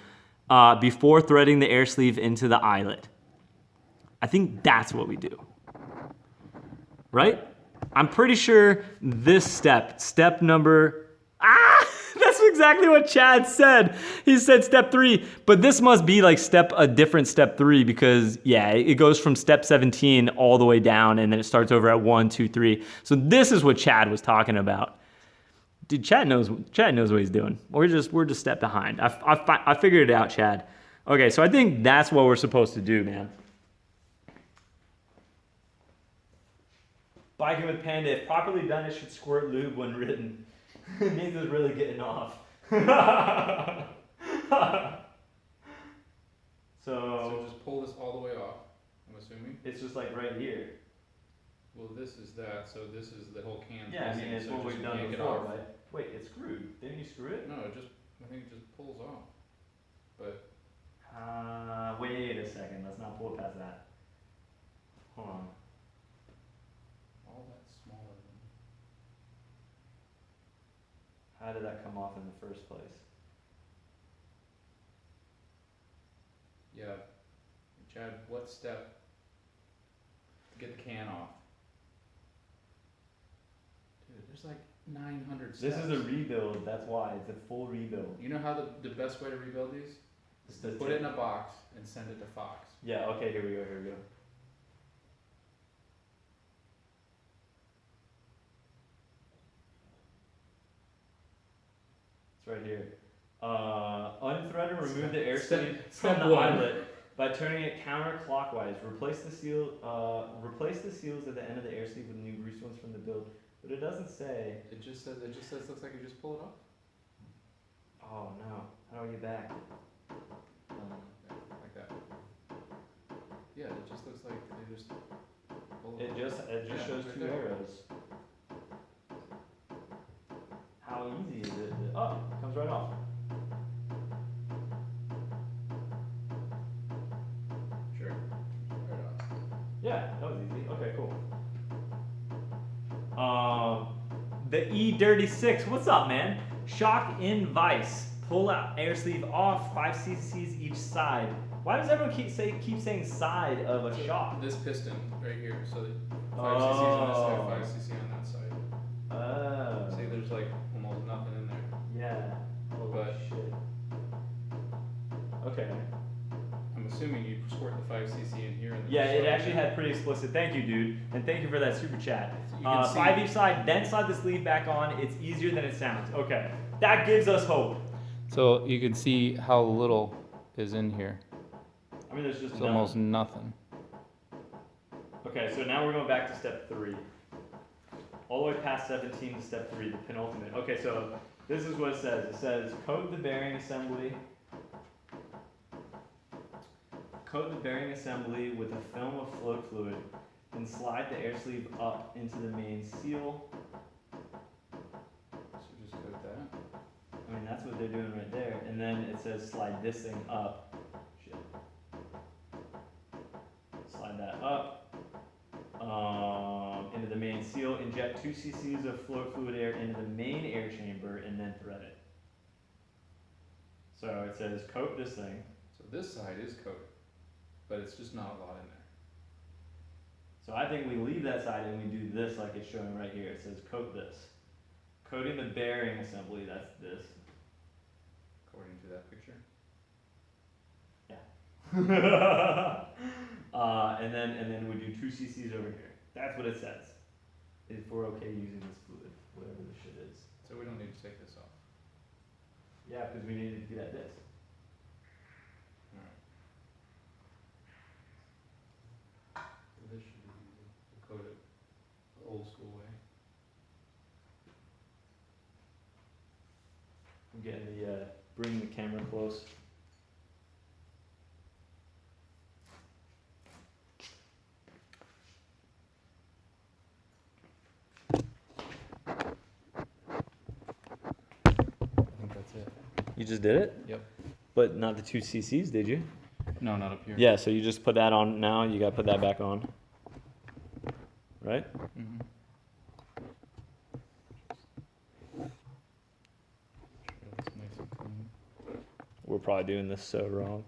before threading the air sleeve into the eyelet. I think that's what we do, right? I'm pretty sure this step number, that's exactly what Chad said. He said step 3, but this must be like a different step 3 because yeah, it goes from step 17 all the way down and then it starts over at 1, 2, 3. So this is what Chad was talking about. Dude, Chad knows what he's doing. We're just a step behind. I figured it out, Chad. Okay, so I think that's what we're supposed to do, man. Biking with Panda, if properly done, it should squirt lube when ridden. It means it's really getting off. So just pull this all the way off, I'm assuming? It's just like right here. Well, this is that, so this is the whole can. Yeah, I mean, it's so what we've done yank it before, off. right? Wait, it's screwed. Didn't you screw it? No, I think it just pulls off. But. Wait a second. Let's not pull it past that. Hold on. All that smaller than. How did that come off in the first place? Yeah. Chad, what step to get the can off? Dude, there's like 900 steps. This is a rebuild, that's why. It's a full rebuild. You know how the best way to rebuild these? Is to put it in a box and send it to Fox. Yeah, okay, here we go. It's right here. Unthread and remove the air sleeve from the eyelet by turning it counterclockwise. Replace the seals at the end of the air sleeve with new greased ones from the build. But it doesn't say. It just says looks like you just pull it off. Oh no! How do I get back? Like that. Yeah, it just looks like they just pull It just shows right 2 there. arrows. How easy is it? Oh, it comes right off. Sure. Right off. Yeah, that was easy. Okay, cool. The E36. What's up, man? Shock in vice. Pull out air sleeve off. 5 cc's each side. Why does everyone keep saying side of a shock? This piston right here, so that 5 cc's on this side, 5 cc on that side. Oh. See, there's like almost nothing in there. Yeah. Oh, But- shit. Okay. I'm assuming you squirt the 5cc in here. And then Yeah, just it slide actually in. had pretty explicit. Thank you, dude, and thank you for that super chat. You can see- 5 each side, then slide the sleeve back on. It's easier than it sounds. Okay, that gives us hope. So you can see how little is in here. I mean, there's just It's none. almost nothing. Okay, so now we're going back to step 3. All the way past 17 to step 3, the penultimate. Okay, so this is what it says. It says coat the bearing assembly. Coat the bearing assembly with a film of float fluid. Then slide the air sleeve up into the main seal. So just coat that. I mean, that's what they're doing right there. And then it says slide this thing up. Shit. Slide that up. Into the main seal. Inject 2 cc's of float fluid air into the main air chamber and then thread it. So it says coat this thing. So this side is coated, but it's just not a lot in there. So I think we leave that side and we do this like it's showing right here. It says coat this. Coating the bearing assembly, that's this. According to that picture. And then we do 2 cc's over here. That's what it says. If we're okay using this fluid, whatever this shit is. So we don't need to take this off. Yeah, because we needed to get at this. Alright. So this should be easy to coat it the old school way. I'm getting the bring the camera close. I think that's it. You just did it? Yep. But not the 2 cc's, did you? No, not up here. Yeah, so you just put that on now, you gotta put that back on. Right? Mm-hmm. Sure, this makes it clean. We're probably doing this so wrong.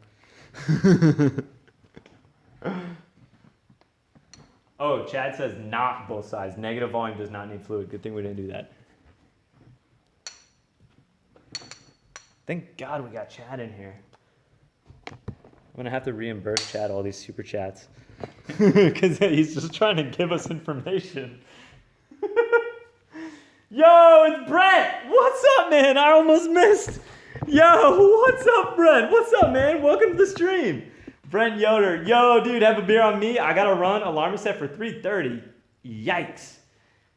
Oh, Chad says not both sides. Negative volume does not need fluid. Good thing we didn't do that. Thank God we got Chad in here. I'm gonna have to reimburse Chad all these super chats because he's just trying to give us information. Yo, it's Brent. What's up, man? I almost missed. Yo, what's up, Brent? What's up, man? Welcome to the stream. Brent Yoder. Yo, dude, have a beer on me. I gotta run. Alarm is set for 3:30. Yikes.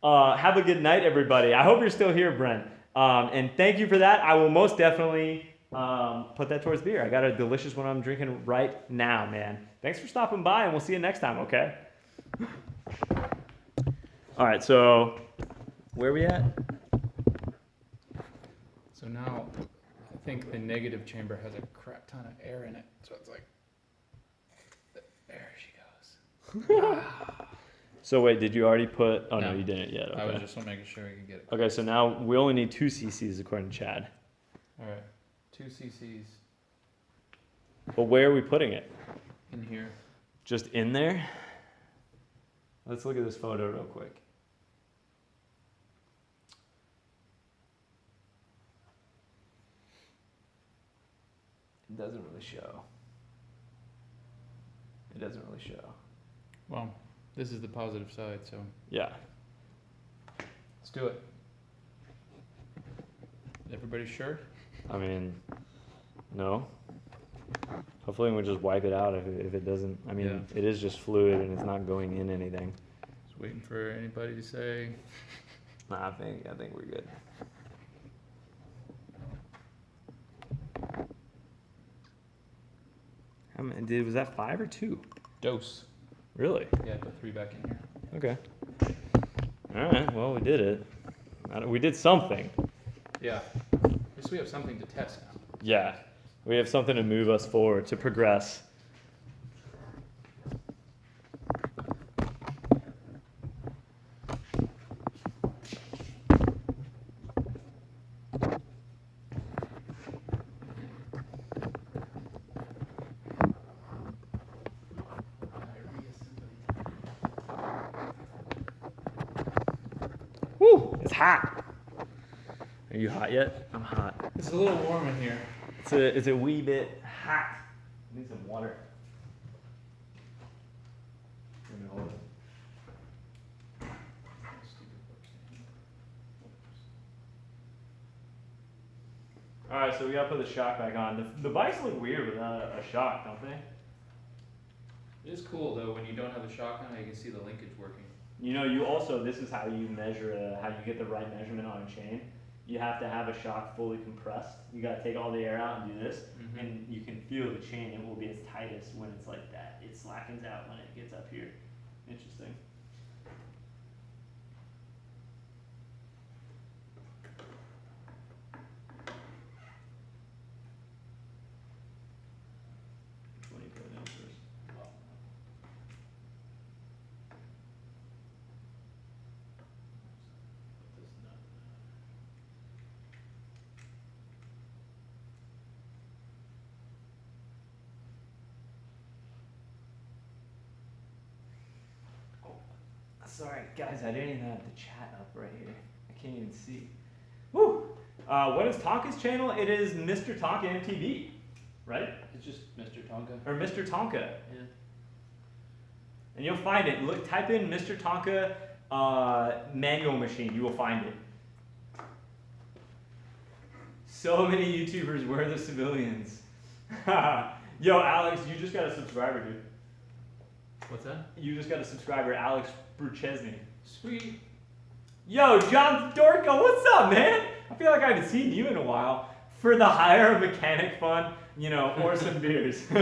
Have a good night, everybody. I hope you're still here, Brent. And thank you for that. I will most definitely put that towards beer. I got a delicious one I'm drinking right now, man. Thanks for stopping by, and we'll see you next time, okay? All right, so where are we at? So now, I think the negative chamber has a crap ton of air in it. So it's like, there she goes. So wait, did you already put? Oh no, No. you didn't yet. Okay. I was just making sure we could get it. Okay, so now we only need 2 cc's according to Chad. All right, 2 cc's But where are we putting it? in here. Just in there? Let's look at this photo real quick. It doesn't really show. It doesn't really show. Well, this is the positive side, so Yeah. let's do it. Everybody sure? I mean, no. Hopefully we'll just wipe it out if it doesn't. I mean, Yeah. it is just fluid and it's not going in anything. Just waiting for anybody to say. Nah, I think we're good. How many, was that 5 or 2? Dose. Really? Yeah, put 3 back in here. Okay. All right. Well, we did it. We did something. Yeah. At least we have something to test now. Yeah. We have something to move us forward, to progress. Woo! It's hot. Are you hot yet? I'm hot. It's a little warm in here. It's a wee bit hot. I need some water. Let me hold it. Alright, so we gotta put the shock back on. The bikes look weird without a shock, don't they? It is cool though when you don't have the shock on, you can see the linkage working. You know, you also, this is how you measure, how you get the right measurement on a chain. You have to have a shock fully compressed. You gotta take all the air out and do this, and you can feel the chain. It will be its tightest when it's like that. It slackens out when it gets up here. Interesting. Which one you put in first? Sorry, guys, I didn't even have the chat up right here. I can't even see. Woo! What is Tonka's channel? It is Mr. Tonka MTV, right? It's just Mr. Tonka. Or Mr. Tonka. Yeah. And you'll find it. Look, type in Mr. Tonka manual machine. You will find it. So many YouTubers were the civilians. Yo, Alex, you just got a subscriber, dude. What's that? You just got a subscriber, Alex Bruchesny. Sweet. Yo, John Dorko, what's up, man? I feel like I haven't seen you in a while. For the hire a mechanic fund, you know, or some beers. Hey,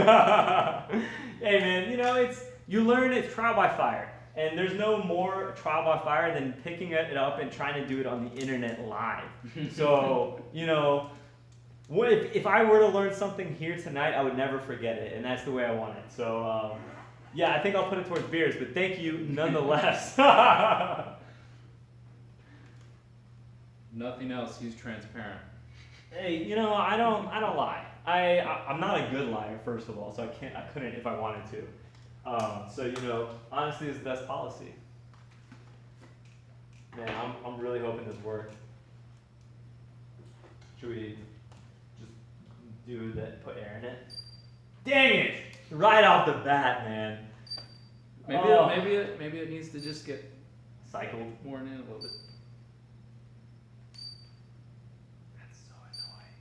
man, you know, you learn it's trial by fire. And there's no more trial by fire than picking it up and trying to do it on the internet live. So, you know, if I were to learn something here tonight, I would never forget it. And that's the way I want it. So, yeah, I think I'll put it towards beers, but thank you nonetheless. Nothing else. He's transparent. Hey, you know, I don't lie. I'm not a good liar, first of all, so I couldn't if I wanted to. So you know, honesty is the best policy. Man, I'm really hoping this works. Should we just do that? Put air in it? Dang it! Right off the bat, man. Maybe it needs to just get Cycled. worn in a little bit. That's so annoying.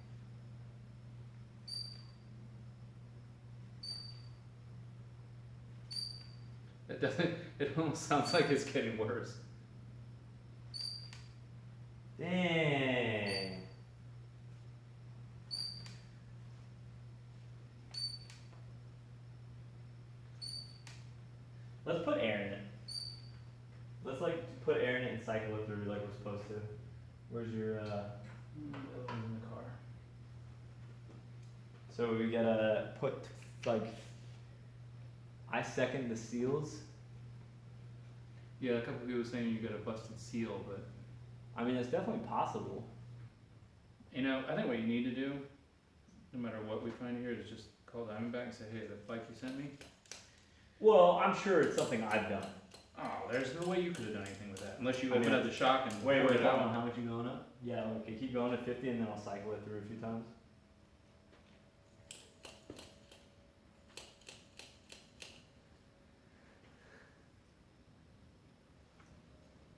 It doesn't. It almost sounds like it's getting worse. Dang. Let's put air in it. Let's like put air in it and cycle it through like we're supposed to. Where's your In the car. So we gotta put like I second the seals. Yeah, a couple people saying you got a busted seal, but I mean it's definitely possible. you know, I think what you need to do, no matter what we find here, is just call Diamondback and say, hey, the bike you sent me. Well, I'm sure it's something I've done. Oh, there's no way you could have done anything with that unless you open up the shock and Wait, pour hold it on. out. How much you going up? Yeah, okay, keep going to 50 and then I'll cycle it through a few times.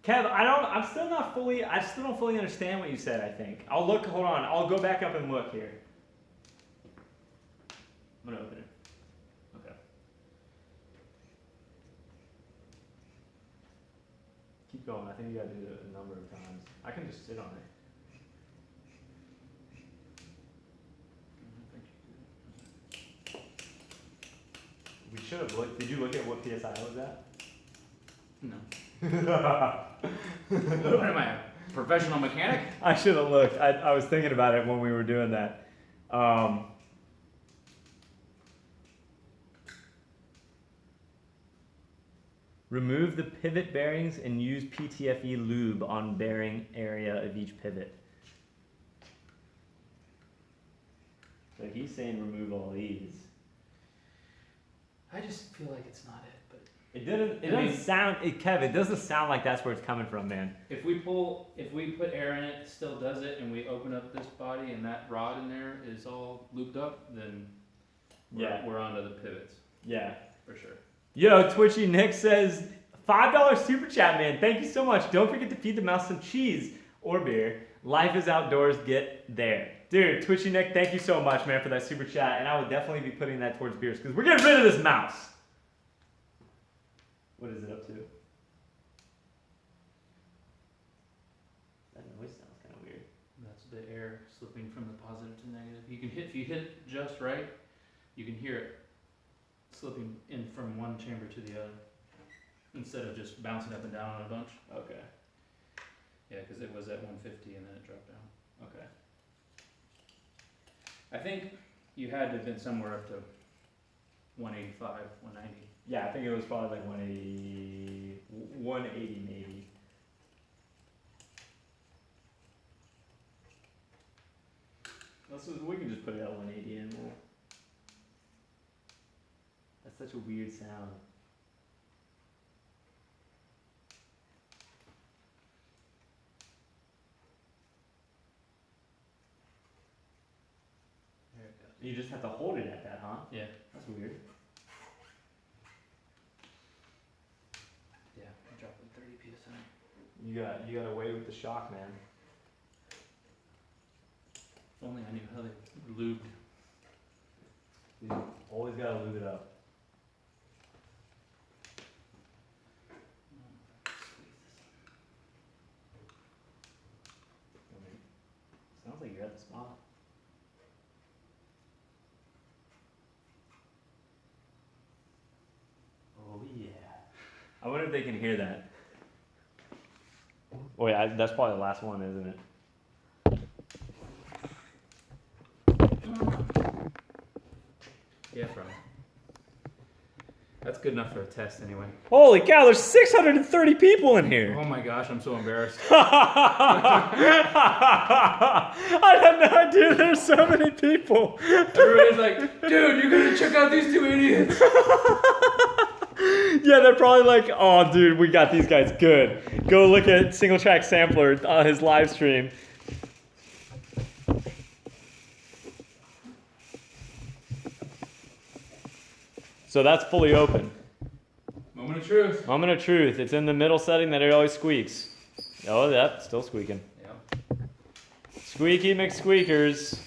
Kev, I still don't fully understand what you said, I think. Hold on, I'll go back up and look here. I'm gonna open it. Okay. Keep going, I think you gotta do it a number of times. I can just sit on it. We should have looked, did you look at what PSI was at? No. What am I, a professional mechanic? I should have looked. I was thinking about it when we were doing that. Remove the pivot bearings and use PTFE lube on bearing area of each pivot. So he's saying remove all these. I just feel like it's not it, but It doesn't sound, Kev, it doesn't sound like that's where it's coming from, man. if we put air in it, it still does it, and we open up this body and that rod in there is all looped up, then we're onto the pivots Yeah. for sure. Yo, Twitchy Nick says, $5 super chat, man. Thank you so much. Don't forget to feed the mouse some cheese or beer. Life is outdoors. Get there. Dude, Twitchy Nick, thank you so much, man, for that super chat. And I will definitely be putting that towards beers because we're getting rid of this mouse. What is it up to? That noise sounds kind of weird. That's the air slipping from the positive to negative. If you hit it just right, you can hear it slipping in from one chamber to the other instead of just bouncing up and down on a bunch. Okay. Yeah, because it was at 150 and then it dropped down. Okay. I think you had to have been somewhere up to 185, 190. Yeah, I think it was probably like 180 maybe. We can just put it at 180 and we'll... That's such a weird sound. There it goes. You just have to hold it at that, huh? Yeah. That's weird. Yeah, I dropped it 30 psi. You got away with the shock, man. If only I knew how they lubed. Dude, always gotta lube it up. Sounds like you're at the spot. Oh yeah. I wonder if they can hear that. Oh yeah, that's probably the last one, isn't it? Yeah, probably. That's good enough for a test anyway. Holy cow, there's 630 people in here. Oh my gosh, I'm so embarrassed. I had no idea there's so many people. Everybody's like, dude, you gotta check out these two idiots. Yeah, they're probably like, oh dude, we got these guys good. Go look at Singletrack Sampler on his live stream. So that's fully open. Moment of truth. Moment of truth. It's in the middle setting that it always squeaks. Oh, yep, still squeaking. Yep. Squeaky McSqueakers.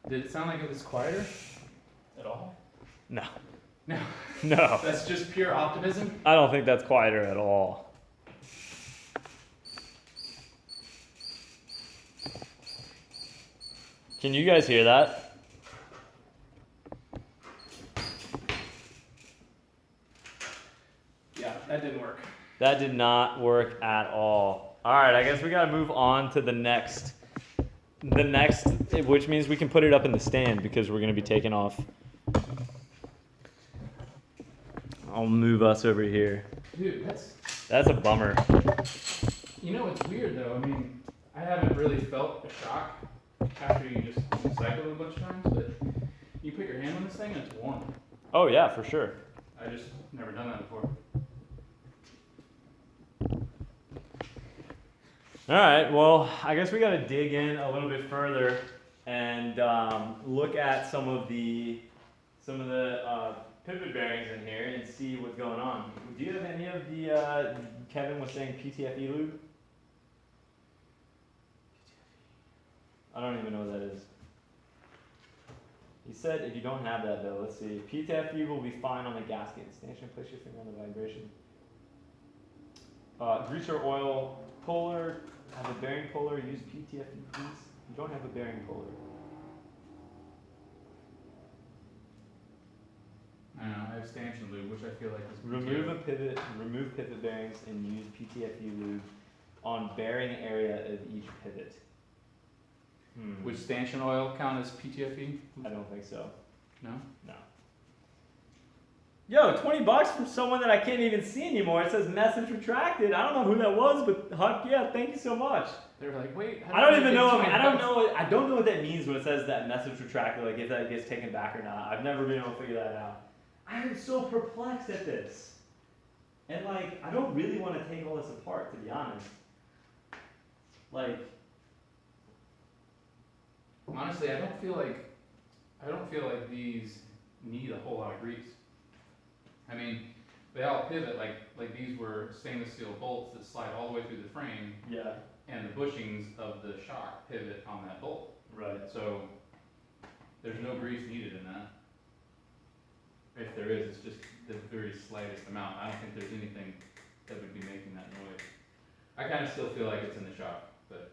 Did it sound like it was quieter at all? No. No. No. That's just pure optimism? I don't think that's quieter at all. Can you guys hear that? Yeah, that didn't work. That did not work at all. All right, I guess we gotta move on to the next, which means we can put it up in the stand because we're gonna be taking off. I'll move us over here. Dude, That's a bummer. you know, it's weird though. I mean, I haven't really felt a shock after you just cycle a bunch of times, but you put your hand on this thing and it's warm. Oh yeah, for sure. I just never done that before. All right, well, I guess we got to dig in a little bit further and look at some of the pivot bearings in here and see what's going on. Do you have any of the Kevin was saying PTFE lube? I don't even know what that is. He said if you don't have that though, let's see. PTFE will be fine on the gasket. Stanchion, place your finger on the vibration. Greaser oil puller. Have a bearing puller. Use PTFE, please. You don't have a bearing puller. I don't know, I have stanchion lube, which I feel like is Remove pivot bearings and use PTFE lube on bearing area of each pivot. Would stanchion oil count as PTFE? I don't think so. No? No. Yo, $20 from someone that I can't even see anymore. It says message retracted. I don't know who that was, but Huck, yeah, thank you so much. They were like, wait. I don't even know. I don't know what that means when it says that message retracted. Like if that gets taken back or not. I've never been able to figure that out. I am so perplexed at this, and like I don't really want to take all this apart, to be honest. Like, honestly, I don't feel like I don't feel like these need a whole lot of grease. I mean, they all pivot like these were stainless steel bolts that slide all the way through the frame, Yeah. and the bushings of the shock pivot on that bolt. Right. So there's no grease needed in that. If there is, it's just the very slightest amount. I don't think there's anything that would be making that noise. I kind of still feel like it's in the shock, but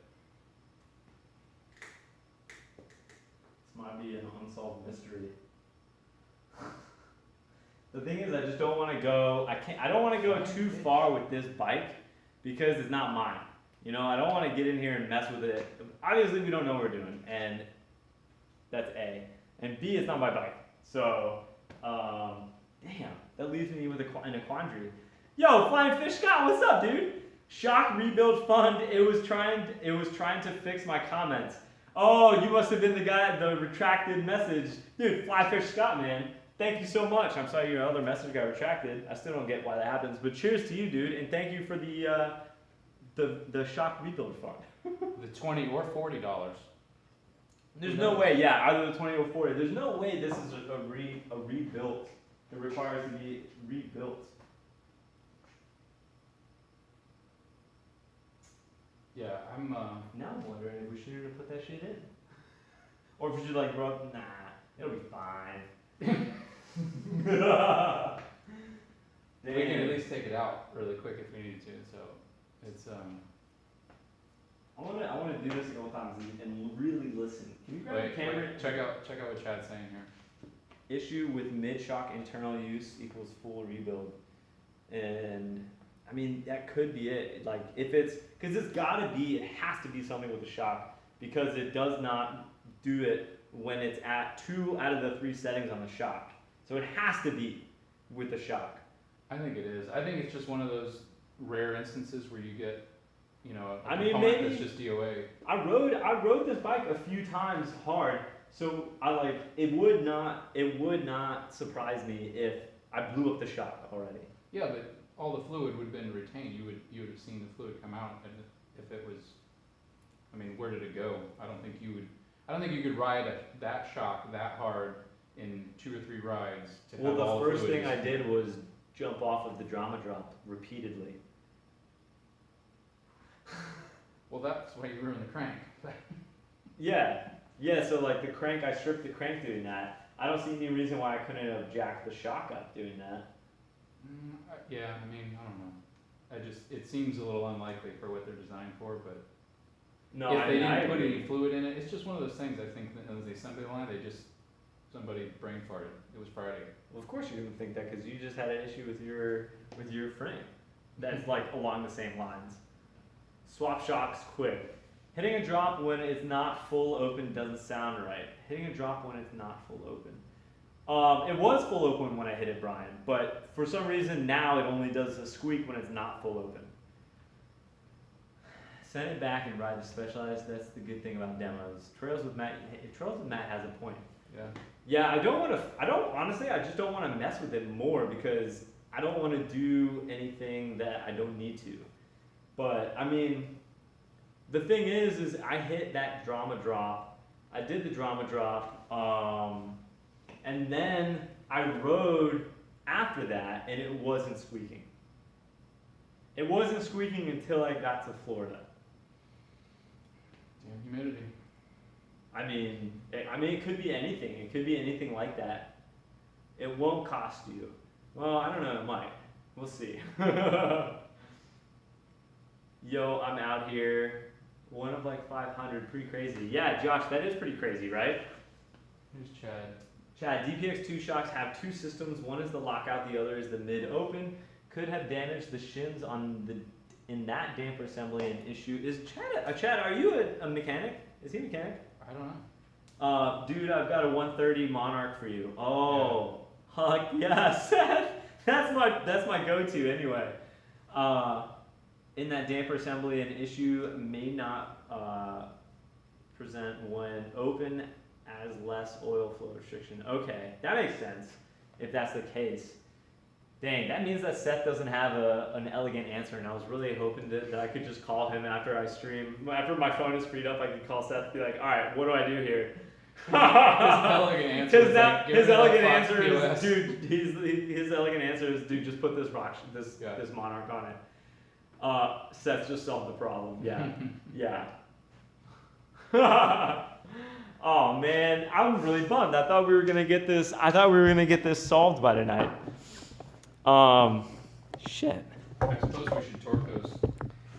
This might be an unsolved mystery. The thing is, I just don't want to go. I don't want to go too far with this bike because it's not mine. You know, I don't want to get in here and mess with it. Obviously, we don't know what we're doing, and that's A. And B, it's not my bike. So, damn, that leaves me with in a quandary. Yo, Flying Fish Scott, what's up, dude? Shock Rebuild Fund. It was trying to fix my comments. Oh, you must have been the guy, the retracted message, dude. Fly Fish Scott, man. Thank you so much. I'm sorry your other message got retracted. I still don't get why that happens, but cheers to you, dude, and thank you for the Shock Rebuild Fund. the $20 or $40. There's no way, yeah, either the 20 or 40. There's no way this is a rebuilt. It requires to be rebuilt. Yeah, I'm Now I'm wondering if we should have put that shit in, or if we should like rub. Nah, it'll be fine. we can at least take it out really quick if we needed to. So it's I wanna do this a couple times and really listen. Can you grab the camera? wait, check out what Chad's saying here. Issue with mid-shock internal use equals full rebuild. And I mean, that could be it. Like, if it's, because it has to be something with the shock, because it does not do it when it's at 2 out of the 3 settings on the shock. So it has to be with the shock. I think it is. I think it's just one of those rare instances where you get, you know, a I mean, component maybe- that's just DOA. I rode this bike a few times hard, so it would not surprise me if I blew up the shock already. Yeah, but all the fluid would have been retained. You would have seen the fluid come out, and if it was, I mean, where did it go? I don't think you could ride that shock that hard in 2 or 3 rides to have all Well, the first fluid thing I just- did was jump off of the drama drop repeatedly. Well, that's why you ruined the crank. Yeah, so like the crank, I stripped the crank doing that. I don't see any reason why I couldn't have jacked the shock up doing that. Yeah, I mean, I don't know. It seems a little unlikely for what they're designed for, but No, if they I didn't put agree. any fluid in it, it's just one of those things. I think that on the assembly line, somebody brain farted. It was Friday. Well, of course you didn't think that because you just had an issue with your frame. That's like along the same lines. Swap shocks quick. Hitting a drop when it's not full open doesn't sound right. Hitting a drop when it's not full open. It was full open when I hit it, Brian, but for some reason now it only does a squeak when it's not full open. Send it back and ride the Specialized. That's the good thing about demos. Trails with Matt has a point. Yeah. Yeah, I just don't want to mess with it more because I don't want to do anything that I don't need to. But, I mean, the thing is I hit that drama drop. I did the drama drop, and then I rode after that, and it wasn't squeaking. It wasn't squeaking until I got to Florida. Damn humidity. I mean, it could be anything. It could be anything like that. It won't cost you. Well, I don't know. It might. We'll see. Yo, I'm out here. One of like 500. Pretty crazy. Yeah, Josh, that is pretty crazy, right? Here's Chad. Chad, DPX2 shocks have 2 systems. One is the lockout. The other is the mid-open. Could have damaged the shims in that damper assembly. An issue is Chad. Are you a mechanic? Is he a mechanic? I don't know. Dude, I've got a 130 Monarch for you. Oh, Huck, yes. that's my go-to anyway. In that damper assembly, an issue may not present when open as less oil flow restriction. Okay, that makes sense if that's the case. Dang, that means that Seth doesn't have an elegant answer, and I was really hoping that I could just call him after I stream. After my phone is freed up, I could call Seth and be like, all right, what do I do here? His elegant answer is like, his elegant Fox answer is, POS. dude. His elegant answer is, dude, just put this this monarch on it. Seth just solved the problem. Yeah, yeah. Oh man, I'm really bummed. I thought we were gonna get this. I thought we were gonna get this solved by tonight. Shit. I suppose we should torque those.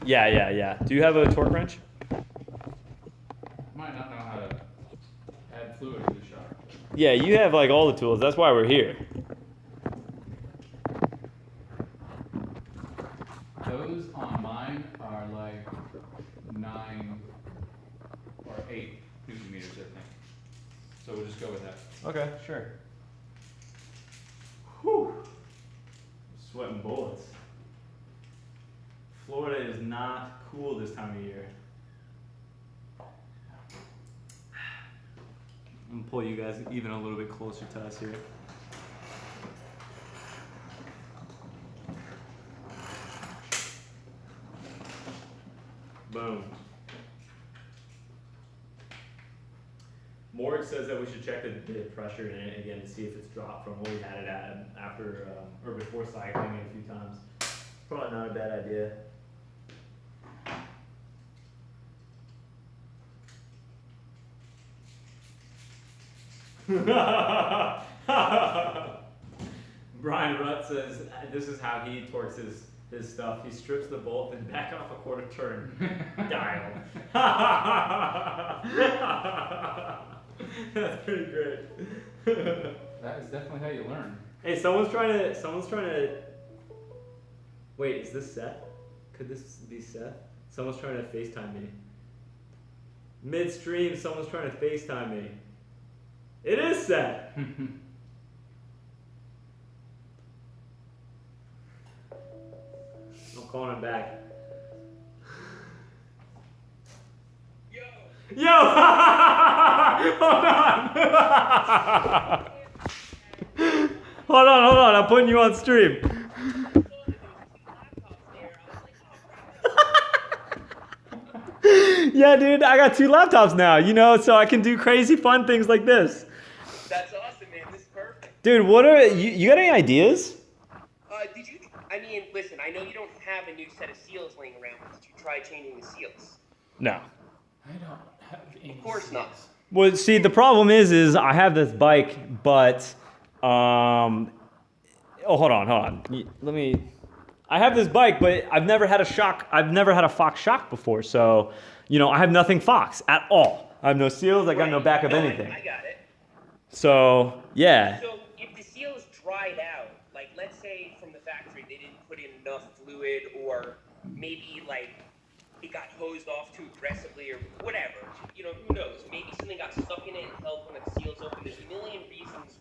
Yeah. Do you have a torque wrench? Might not know how to add fluid to the shock. Yeah, you have like all the tools. That's why we're here. Those on mine are like 9 or 8 Newton meters, I think. So we'll just go with that. Okay, sure. Whew. Sweating bullets. Florida is not cool this time of year. I'm gonna pull you guys even a little bit closer to us here. Boom. Morg says that we should check the pressure in it again to see if it's dropped from what we had it at after or before cycling it a few times. Probably not a bad idea. Brian Rutt says this is how he torques his stuff. He strips the bolt and back off a quarter turn. Dial. That's pretty great. That is definitely how you learn. Hey, someone's trying to. Wait, is this Seth? Could this be Seth? Someone's trying to FaceTime me. Midstream, someone's trying to FaceTime me. It is Seth. I'm calling him back. Yo! Hold on! Hold on, I'm putting you on stream. Yeah, dude, I got 2 laptops now, so I can do crazy fun things like this. That's awesome, man. This is perfect. Dude, what are you got any ideas? I mean, listen, I know you don't have a new set of seals laying around, but did you try changing the seals? No. I don't have any. Of course not. Well, see, the problem is I have this bike, but hold on. I have this bike, but I've never had a shock. I've never had a Fox shock before, so I have nothing Fox at all. I have no seals. I got no backup anything. I got it. So yeah. So if the seals dried out, like let's say from the factory they didn't put in enough fluid, or maybe like it got hosed off too aggressively, or whatever. Who knows? Maybe something got stuck in it and held one of the seals open. There's a million reasons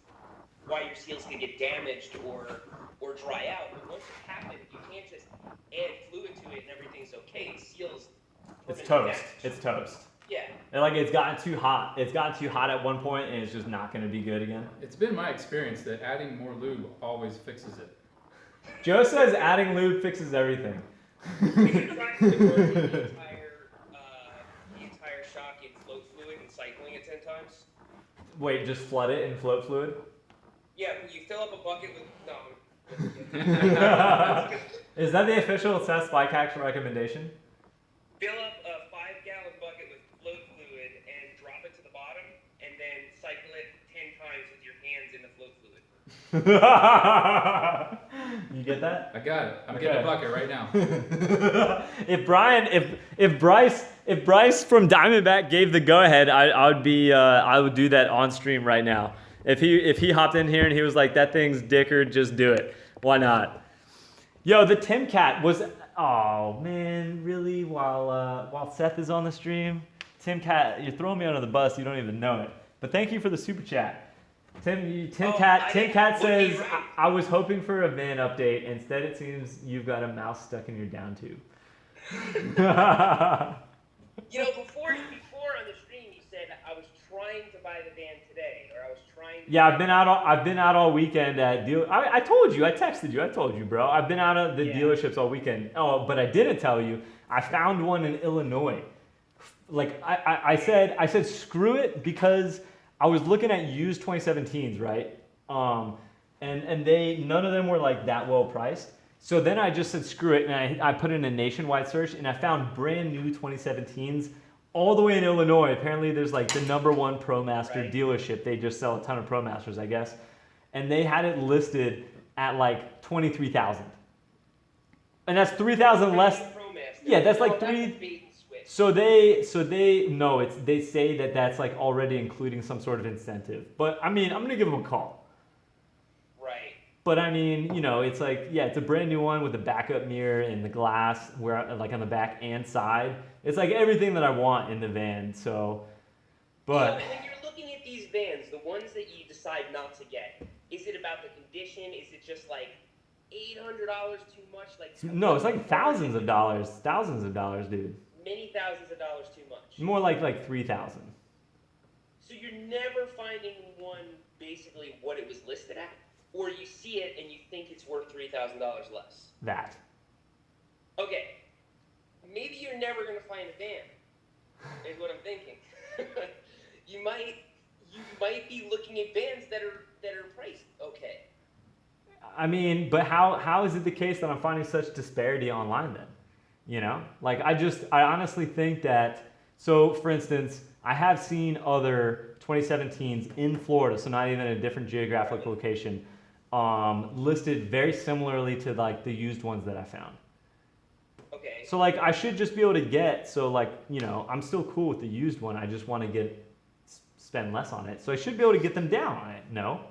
why your seals can get damaged or dry out. But once it happens, you can't just add fluid to it and everything's okay. Seals. It's toast. It's toast. Yeah. And it's gotten too hot. It's gotten too hot at one point, and it's just not going to be good again. It's been my experience that adding more lube always fixes it. Joe says adding lube fixes everything. We should try to convert the entire shock in float fluid and cycling it 10 times. Wait, just flood it in float fluid? Yeah, you fill up a bucket with Is that the official Seth's Bike Hacks recommendation? Fill up a 5-gallon bucket with float fluid and drop it to the bottom, and then cycle it 10 times with your hands in the float fluid. You get that? I got it. I'm getting a bucket right now. if Bryce from Diamondback gave the go ahead, I would do that on stream right now. If he hopped in here and he was like, that thing's dicker, just do it. Why not? Yo, the Timcat was. Oh man, really? While Seth is on the stream, Timcat, you're throwing me under the bus. You don't even know it. But thank you for the super chat. Timcat says, I was hoping for a van update. Instead, it seems you've got a mouse stuck in your down tube. Before on the stream, you said I was trying to buy the van today, or I was trying to. Yeah, I've been out all weekend at deal. I told you. I texted you. I told you, bro. I've been out at the dealerships all weekend. Oh, but I didn't tell you. I found one in Illinois. I said screw it, because I was looking at used 2017s, right? And they none of them were like that well priced. So then I just said screw it, and I put in a nationwide search, and I found brand new 2017s all the way in Illinois. Apparently, there's like the #1 ProMaster dealership. They just sell a ton of ProMasters, I guess, and they had it listed at like 23,000, and that's 3,000 less. Yeah, that's like three. So they no, they say that that's like already including some sort of incentive. But I mean, I'm gonna give them a call. Right. But I mean, you know, it's like, yeah, it's a brand new one with the backup mirror and the glass, where like on the back and side. It's like everything that I want in the van. So, but so when you're looking at these vans, the ones that you decide not to get, is it about the condition? Is it just like $800 too much? Like no, it's like thousands of dollars, dude. Many thousands of dollars too much. More like 3,000. So you're never finding one basically what it was listed at, or you see it and you think it's worth $3,000 less. That. Okay, maybe you're never gonna find a van. Is what I'm thinking. you might be looking at vans that are priced okay. I mean, but how is it the case that I'm finding such disparity online then? You know, like I honestly think that, so for instance, I have seen other 2017s in Florida, so not even a different geographic location, listed very similarly to like the used ones that I found. Okay. So like I should just be able to get, so like, you know, I'm still cool with the used one. I just want to spend less on it. So I should be able to get them down on it. No?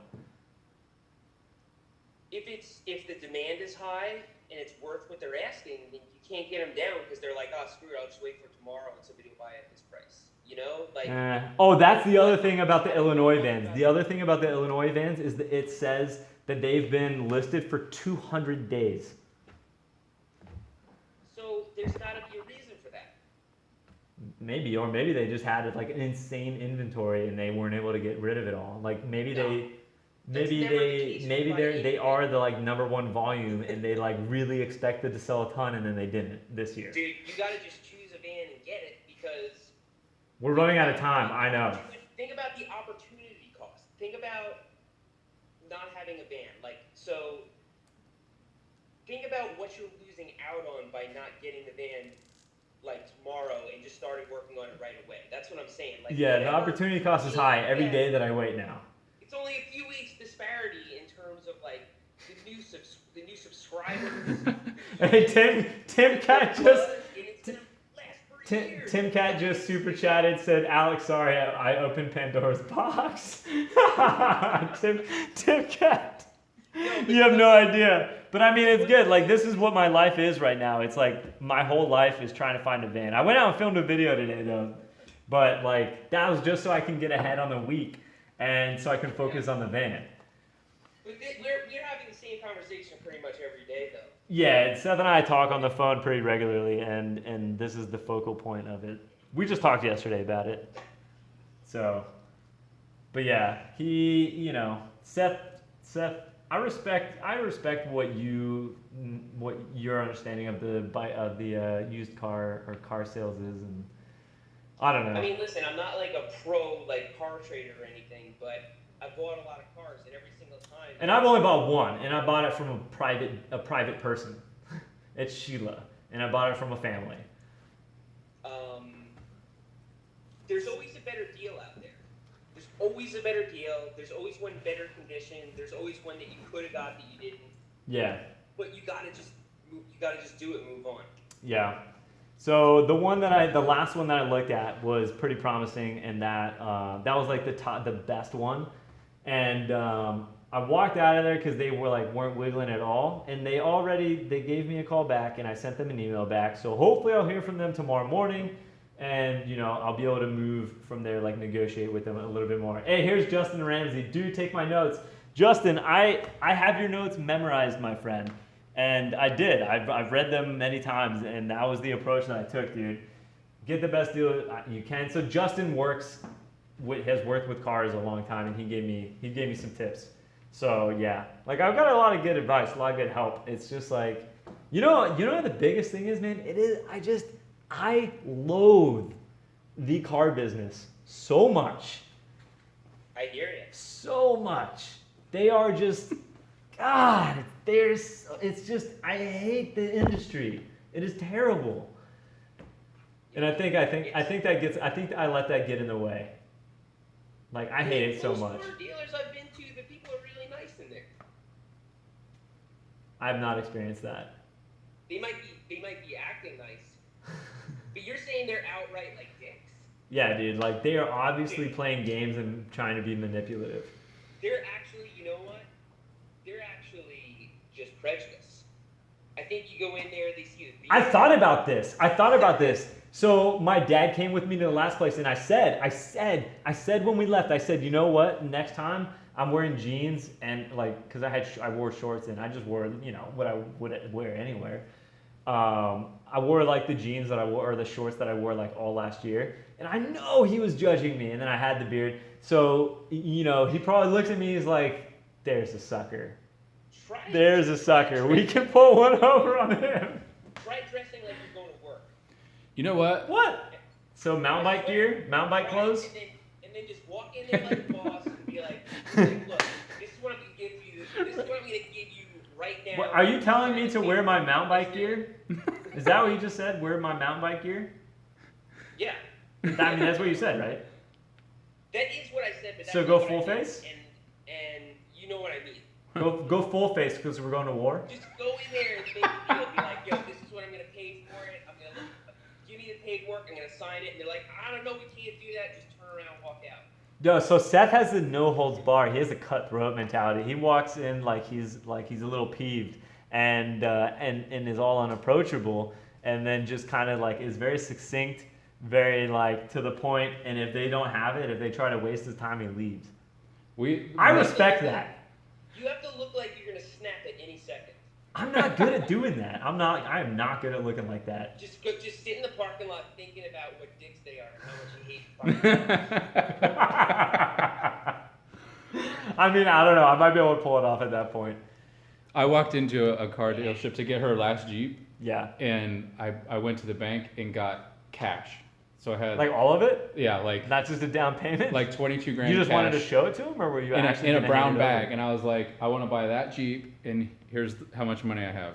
If the demand is high and it's worth what they're asking, then you can't get them down because they're like, oh, screw it, I'll just wait for tomorrow and somebody will buy it at this price. You know, like. Oh, that's the other thing about the Illinois vans. The other thing about the Illinois vans is that it says that they've been listed for 200 days. So there's got to be a reason for that. Maybe, or maybe they just had like an insane inventory and they weren't able to get rid of it all. Like maybe they are the like #1 volume and they like really expected to sell a ton and then they didn't this year. Dude, you got to just choose a van and get it because. We're running out of time, I know. Think about the opportunity cost. Think about not having a van. Like, so think about what you're losing out on by not getting the van like tomorrow and just starting working on it right away. That's what I'm saying. Like, yeah, the opportunity cost is high every day that I wait now. It's only a few weeks disparity in terms of like the new subscribers. Hey, Tim Cat just super chatted, said, Alex, sorry, I opened Pandora's box. Tim Cat. You have no idea. But I mean, it's good. Like, this is what my life is right now. It's like my whole life is trying to find a van. I went out and filmed a video today, though. But, like, that was just so I can get ahead on the week and so I can focus on the van. We're having the same conversation pretty much every day, though. Yeah, Seth and I talk on the phone pretty regularly, and this is the focal point of it. We just talked yesterday about it. So, but yeah, Seth, I respect what your understanding of the used car or car sales is, and I don't know. I mean, listen, I'm not like a pro like car trader or anything, but I bought a lot of cars, and every single time. And I've only bought one, and I bought it from a private person. It's Sheila, and I bought it from a family. There's always a better deal out there. There's always a better deal. There's always one better condition. There's always one that you could have got that you didn't. Yeah. But you gotta just do it and move on. Yeah. So the last one that I looked at was pretty promising, and that was like the best one, and I walked out of there because they weren't wiggling at all, and they gave me a call back, and I sent them an email back. So hopefully I'll hear from them tomorrow morning, and I'll be able to move from there, like negotiate with them a little bit more. Hey, here's Justin Ramsey. Do take my notes, Justin. I have your notes memorized, my friend. And I did. I've read them many times, and that was the approach that I took, dude. Get the best deal you can. So Justin has worked with cars a long time, and he gave me some tips. So yeah, like I've got a lot of good advice, a lot of good help. It's just like, you know what the biggest thing is, man? It is I loathe the car business so much. I hear you. So much. They are just, God, it's just, I hate the industry. It is terrible. And I think I let that get in the way. Like, I hate it so much. Most car dealers I've been to, the people are really nice in there. I've not experienced that. They might be acting nice, but you're saying they're outright like dicks. Yeah, dude. Like, they are obviously playing games and trying to be manipulative. They're actually, you know what? They're actually just prejudiced. I think you go in there, they see the. I thought about this. So my dad came with me to the last place, and I said when we left, I said, you know what? Next time I'm wearing jeans and like, cause I wore shorts and I just wore, you know, what I would wear anywhere. I wore like the jeans that I wore or the shorts that I wore like all last year, and I know he was judging me. And then I had the beard, so you know he probably looks at me. He's like, "There's a sucker. There's a sucker. We can pull one over on him." Try dressing like you're going to work. You know what? What? So mountain bike gear, mountain bike clothes. And then just walk in there like a boss and be like, look, this is what I'm gonna give you. This is what I'm gonna give you right now. What, are you telling me to wear my mountain bike gear? Is that what you just said? Wear my mountain bike gear? Yeah. I mean, that's what you said, right? That is what I said. But that's So go what full I mean. face? And you know what I mean. Go full face because we're going to war. Just go in there and make the deal. Be like, yo, this is what I'm gonna pay for it. I'm gonna give me the paperwork. I'm gonna sign it. And they're like, I don't know, we can't do that. Just turn around and walk out. No, so Seth has the no holds bar. He has a cutthroat mentality. He walks in like he's a little peeved and is all unapproachable, and then just kind of like is very succinct, very like to the point. And if they don't have it, if they try to waste his time, he leaves. I respect that. You have to look like you're gonna snap at any second. I'm not good at doing that. I am not good at looking like that. Just sit in the parking lot thinking about what dicks they are and how much you hate fucking. I mean, I don't know. I might be able to pull it off at that point. I walked into a car dealership to get her last Jeep. Yeah. And I went to the bank and got cash. So I had like all of it. Yeah, like not just a down payment. Like 22 grand. You just cash wanted to show it to him, or were you actually in a brown hand it bag? over? And I was like, I want to buy that Jeep, and here's how much money I have.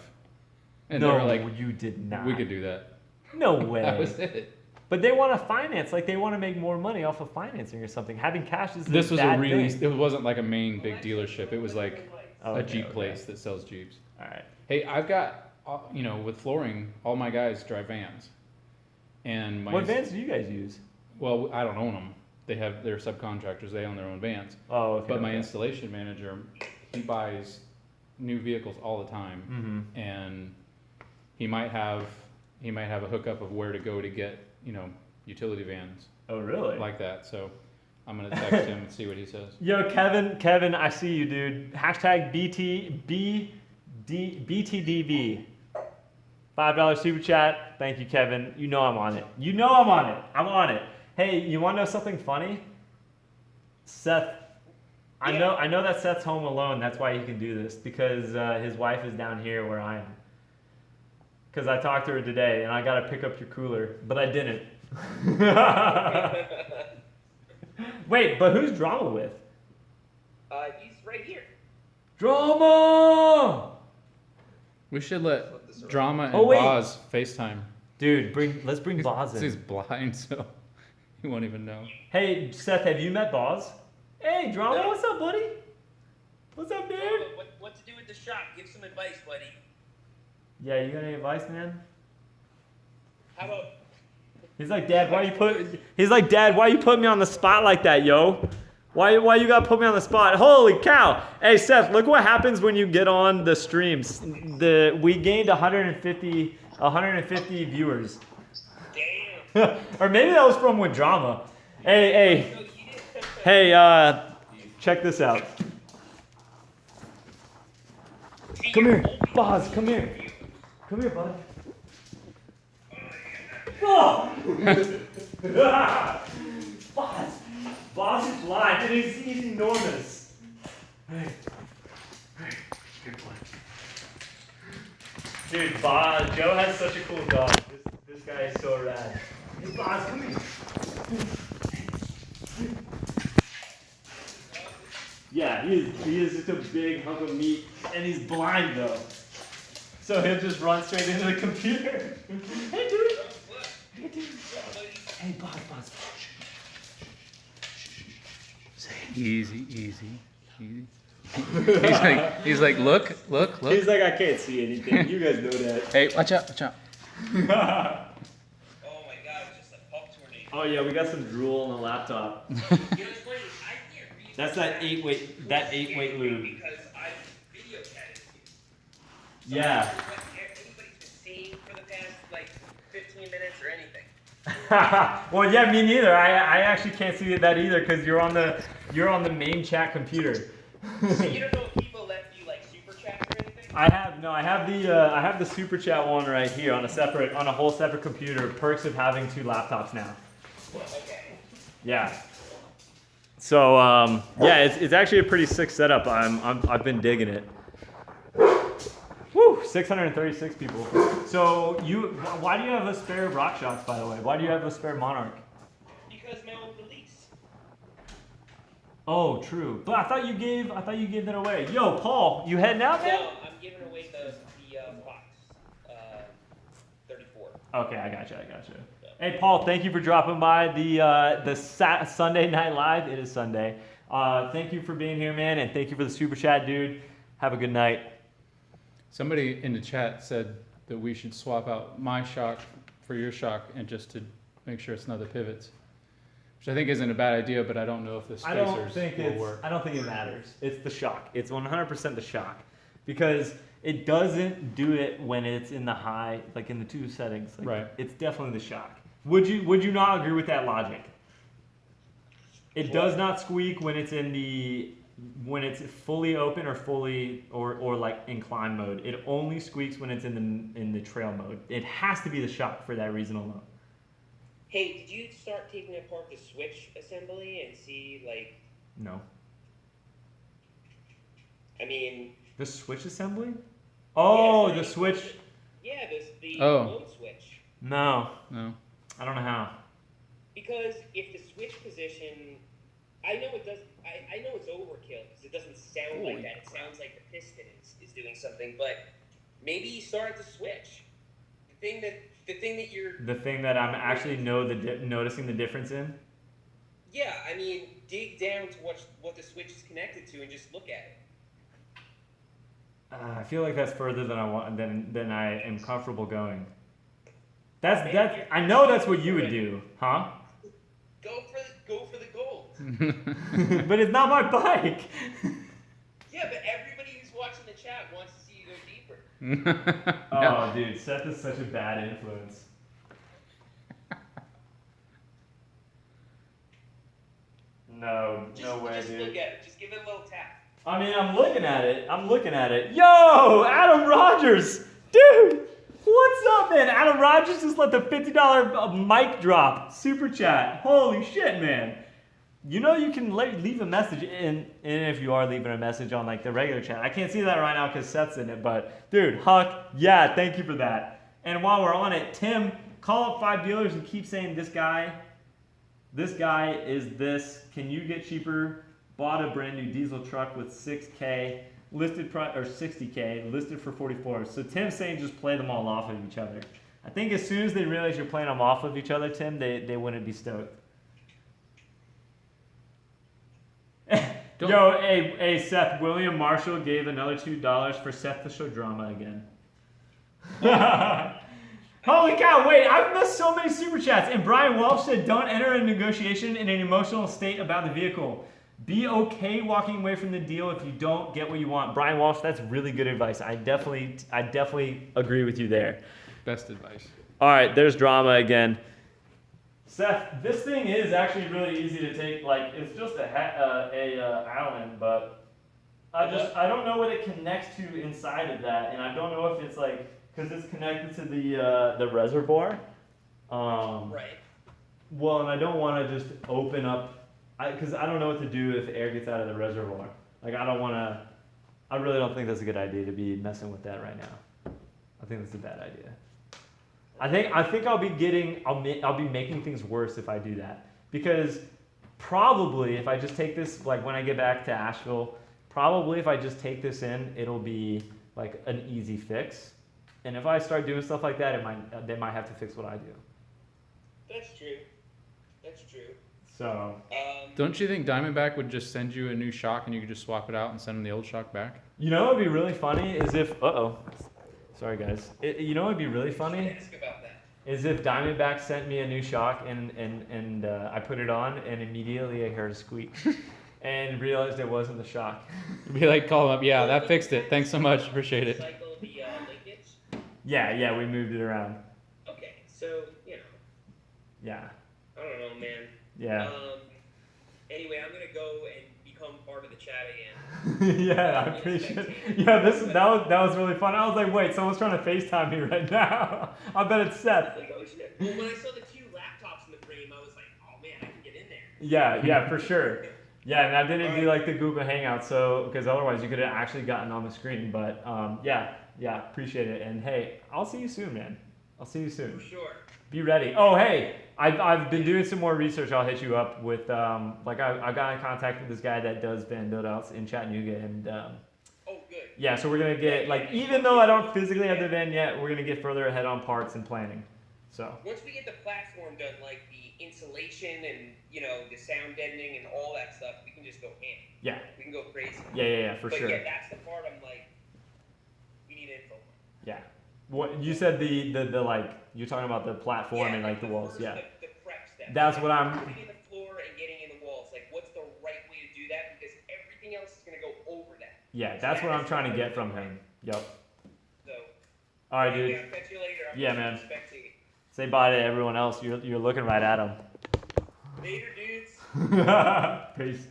And no, they were like, you did not. We could do that. No way. That was it. But they want to finance, like they want to make more money off of financing or something. Having cash is This was a really. thing. It wasn't like a main big dealership. It was like a Jeep place that sells Jeeps. All right. Hey, I've got with flooring, all my guys drive vans. And what vans do you guys use? Well, I don't own them. They're subcontractors. They own their own vans. Oh, okay. But my installation manager, he buys new vehicles all the time, and he might have a hookup of where to go to get utility vans. Oh, really? Like that. So I'm gonna text him and see what he says. Yo, Kevin, I see you, dude. Hashtag BTDV. $5 super chat. Thank you, Kevin. You know I'm on it. I'm on it. Hey, you want to know something funny? Seth, I know that Seth's home alone. That's why he can do this, because his wife is down here where I am. Because I talked to her today, and I got to pick up your cooler, but I didn't. Wait, but who's Drama with? He's right here. Drama! We should let Drama and Boz FaceTime. Dude, let's bring Boz in. He's blind, so he won't even know. Hey, Seth, have you met Boz? Hey, Drama, what's up, buddy? What's up, dude? What to do with the shop? Give some advice, buddy. Yeah, you got any advice, man? How about? He's like, Dad, why you put me on the spot like that, yo? Why you gotta put me on the spot? Holy cow! Hey, Seth, look what happens when you get on the streams. We gained 150 viewers. Damn. Or maybe that was from with Drama. Hey, check this out. Come here, Boz, come here. Come here, bud. Oh! Boz is blind, and he's enormous. Hey, good one. Dude, Joe has such a cool dog. This guy is so rad. Hey, Boz, come here. Yeah, he is just a big hunk of meat, and he's blind though. So he'll just run straight into the computer. Hey dude. Hey dude. Hey boss. Easy. He's like, look. He's like, I can't see anything. You guys know that. Hey, watch out. Oh my god, it's just a pup tornado. Oh yeah, we got some drool on the laptop. You know, it's funny, I can't read That's that 8-weight lube. because I video chatted with you. So Yeah. I don't know what anybody's been seeing for the past like 15 minutes or anything. Well, yeah, me neither. I actually can't see that either because you're on the main chat computer. So you don't know if people left you like super chats or anything? I have the super chat one right here on a whole separate computer. Perks of having 2 laptops now. Okay. Yeah. So yeah, it's actually a pretty sick setup. I've been digging it. Woo! 636 people. So why do you have a spare Rock Shots, by the way? Why do you have a spare Monarch? Because my old release. Oh, true. But I thought you gave that away. Yo, Paul, you heading out, man? No, I'm giving away the box 34. Okay, I gotcha. Hey, Paul, thank you for dropping by the Sunday Night Live. It is Sunday. Thank you for being here, man, and thank you for the super chat, dude. Have a good night. Somebody in the chat said that we should swap out my shock for your shock and just to make sure it's not the pivots, which I think isn't a bad idea, but I don't know if the spacers will work. I don't think it matters. It's the shock. It's 100% the shock, because it doesn't do it when it's in the high, like in the 2 settings. Like, right. It's definitely the shock. Would you not agree with that logic? It does not squeak when it's when it's fully open or fully or like incline mode. It only squeaks when it's in the trail mode. It has to be the shock for that reason alone. Hey, did you start taking apart the switch assembly and see like? No. I mean. The switch assembly? Oh, yeah, the switch. Yeah, the Oh. phone switch. No, No. I don't know how. Because if the switch position, I know it does. I know it's overkill because it doesn't sound like that. It sounds like the piston is doing something. But maybe you start at the switch. The thing that you're. The thing that I'm actually noticing the difference in. Yeah, I mean, dig down to what the switch is connected to and just look at it. I feel like that's further than I want than I am comfortable going. That's I know that's what you would do, huh? Go for the gold. But it's not my bike. Yeah, but everybody who's watching the chat wants to see you go deeper. Oh, dude, Seth is such a bad influence. No way, just dude. look at it. Just give it a little tap. I mean, I'm looking at it. Yo, Adam Rogers, dude. What's up, man? Adam Rogers just let the $50 mic drop. Super chat. Holy shit, man. You know you can leave a message and if you are leaving a message on like the regular chat. I can't see that right now because Seth's in it, but dude, Huck, yeah, thank you for that. And while we're on it, Tim, call up 5 dealers and keep saying this guy is this. Can you get cheaper? Bought a brand new diesel truck with 6K listed or 60K listed for 44. So Tim's saying just play them all off of each other. I think as soon as they realize you're playing them off of each other, Tim, they wouldn't be stoked. Yo, hey, Seth, William Marshall gave another $2 for Seth to show drama again. Holy cow, wait, I've missed so many super chats. And Brian Welch said, don't enter a negotiation in an emotional state about the vehicle. Be okay walking away from the deal if you don't get what you want. Brian Walsh, that's really good advice. I definitely agree with you there. Best advice. All right, there's drama again. Seth, this thing is actually really easy to take. Like, it's just a Allen, but I don't know what it connects to inside of that, and I don't know if it's like because it's connected to the reservoir. Right. Well, and I don't want to just open up. Because I don't know what to do if air gets out of the reservoir. Like I really don't think that's a good idea to be messing with that right now. I think that's a bad idea. I think I'll be making things worse if I do that. Because probably if I just take this, like when I get back to Asheville, probably if I just take this in, it'll be like an easy fix. And if I start doing stuff like that, they might have to fix what I do. That's true. That's true. So. Don't you think Diamondback would just send you a new shock and you could just swap it out and send them the old shock back? You know what would be really funny is if, sorry guys. You know what would be really funny? Ask about that. Is if Diamondback sent me a new shock and I put it on and immediately I heard a squeak and realized it wasn't the shock. Be like, call them up. Yeah, that fixed it. Thanks so much. Appreciate it. Cycle the linkage? Yeah, we moved it around. Okay, so, Yeah. I don't know, man. Yeah. Anyway, I'm gonna go and become part of the chat again. Yeah, I appreciate it. Yeah, that was really fun. I was like, wait, someone's trying to FaceTime me right now. I bet it's Seth. Like, oh shit. Well, when I saw the 2 laptops in the frame, I was like, oh man, I can get in there. Yeah, for sure. Yeah, and I didn't do like the Google Hangout, so because otherwise you could have actually gotten on the screen. But yeah, appreciate it. And hey, I'll see you soon, man. I'll see you soon. For sure. Be ready. Oh, hey, I've been doing some more research. I'll hit you up with I got in contact with this guy that does van build outs in Chattanooga, and oh, good. yeah, so we're gonna get even though I don't physically have the van yet, we're gonna get further ahead on parts and planning. So once we get the platform done, like the insulation and the sound deadening and all that stuff, we can just go ham. Yeah. We can go crazy. Yeah, for sure. But yeah, that's the part I'm like, we need info. Yeah. What you said the like you're talking about the platform and like the walls. First, yeah. The prep steps. That's what I'm. Putting in the floor and getting in the walls. Like, what's the right way to do that? Because everything else is gonna go over that. Yeah, that's what I'm trying to get from him. Yep. So. All right, dude. I'll catch you later. Yeah, man. Expecting it. Say bye to everyone else. You're looking right at them. Later, dudes. Peace.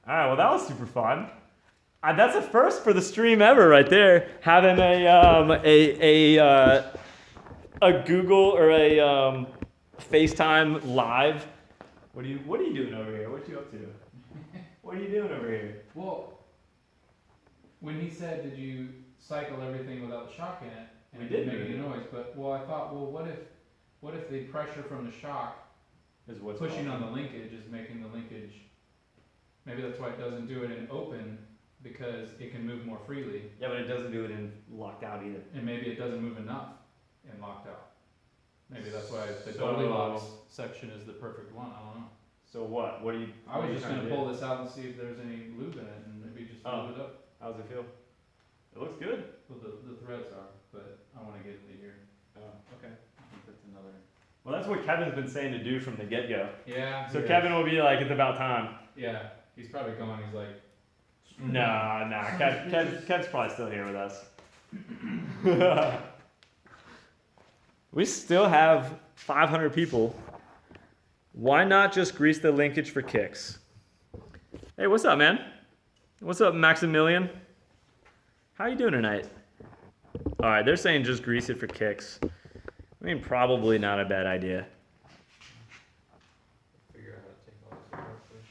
All right. Well, that was super fun. That's a first for the stream ever, right there. Having a Google or a FaceTime live. What are you doing over here? What you up to? What are you doing over here? Well, when he said, did you cycle everything without shock in it? And We it did didn't make do any it. noise. But I thought, what if the pressure from the shock Is what's pushing on causing the linkage is making the linkage? Maybe that's why it doesn't do it in open, because it can move more freely, Yeah, but it doesn't do it in locked out either. and maybe it doesn't move enough in locked out. Maybe that's why the So- Goldilocks section is the perfect one. I don't know. So what? What are you? I was just gonna pull this out and see if there's any lube in it, and maybe just Oh. lube it up. How does it feel? It looks good. Well, the threads are, but I want to get it here. Oh, okay. I think that's another. Well, that's what Kevin's been saying to do from the get-go. Yeah. So he Kevin is. will be like, it's about time. Yeah, he's probably going. He's like, Nah. Kev's probably still here with us. We still have 500 people. Why not just grease the linkage for kicks? Hey, what's up, man? What's up, Maximilian? How you doing tonight? All right, they're saying just grease it for kicks. I mean, probably not a bad idea. figure out how to take all this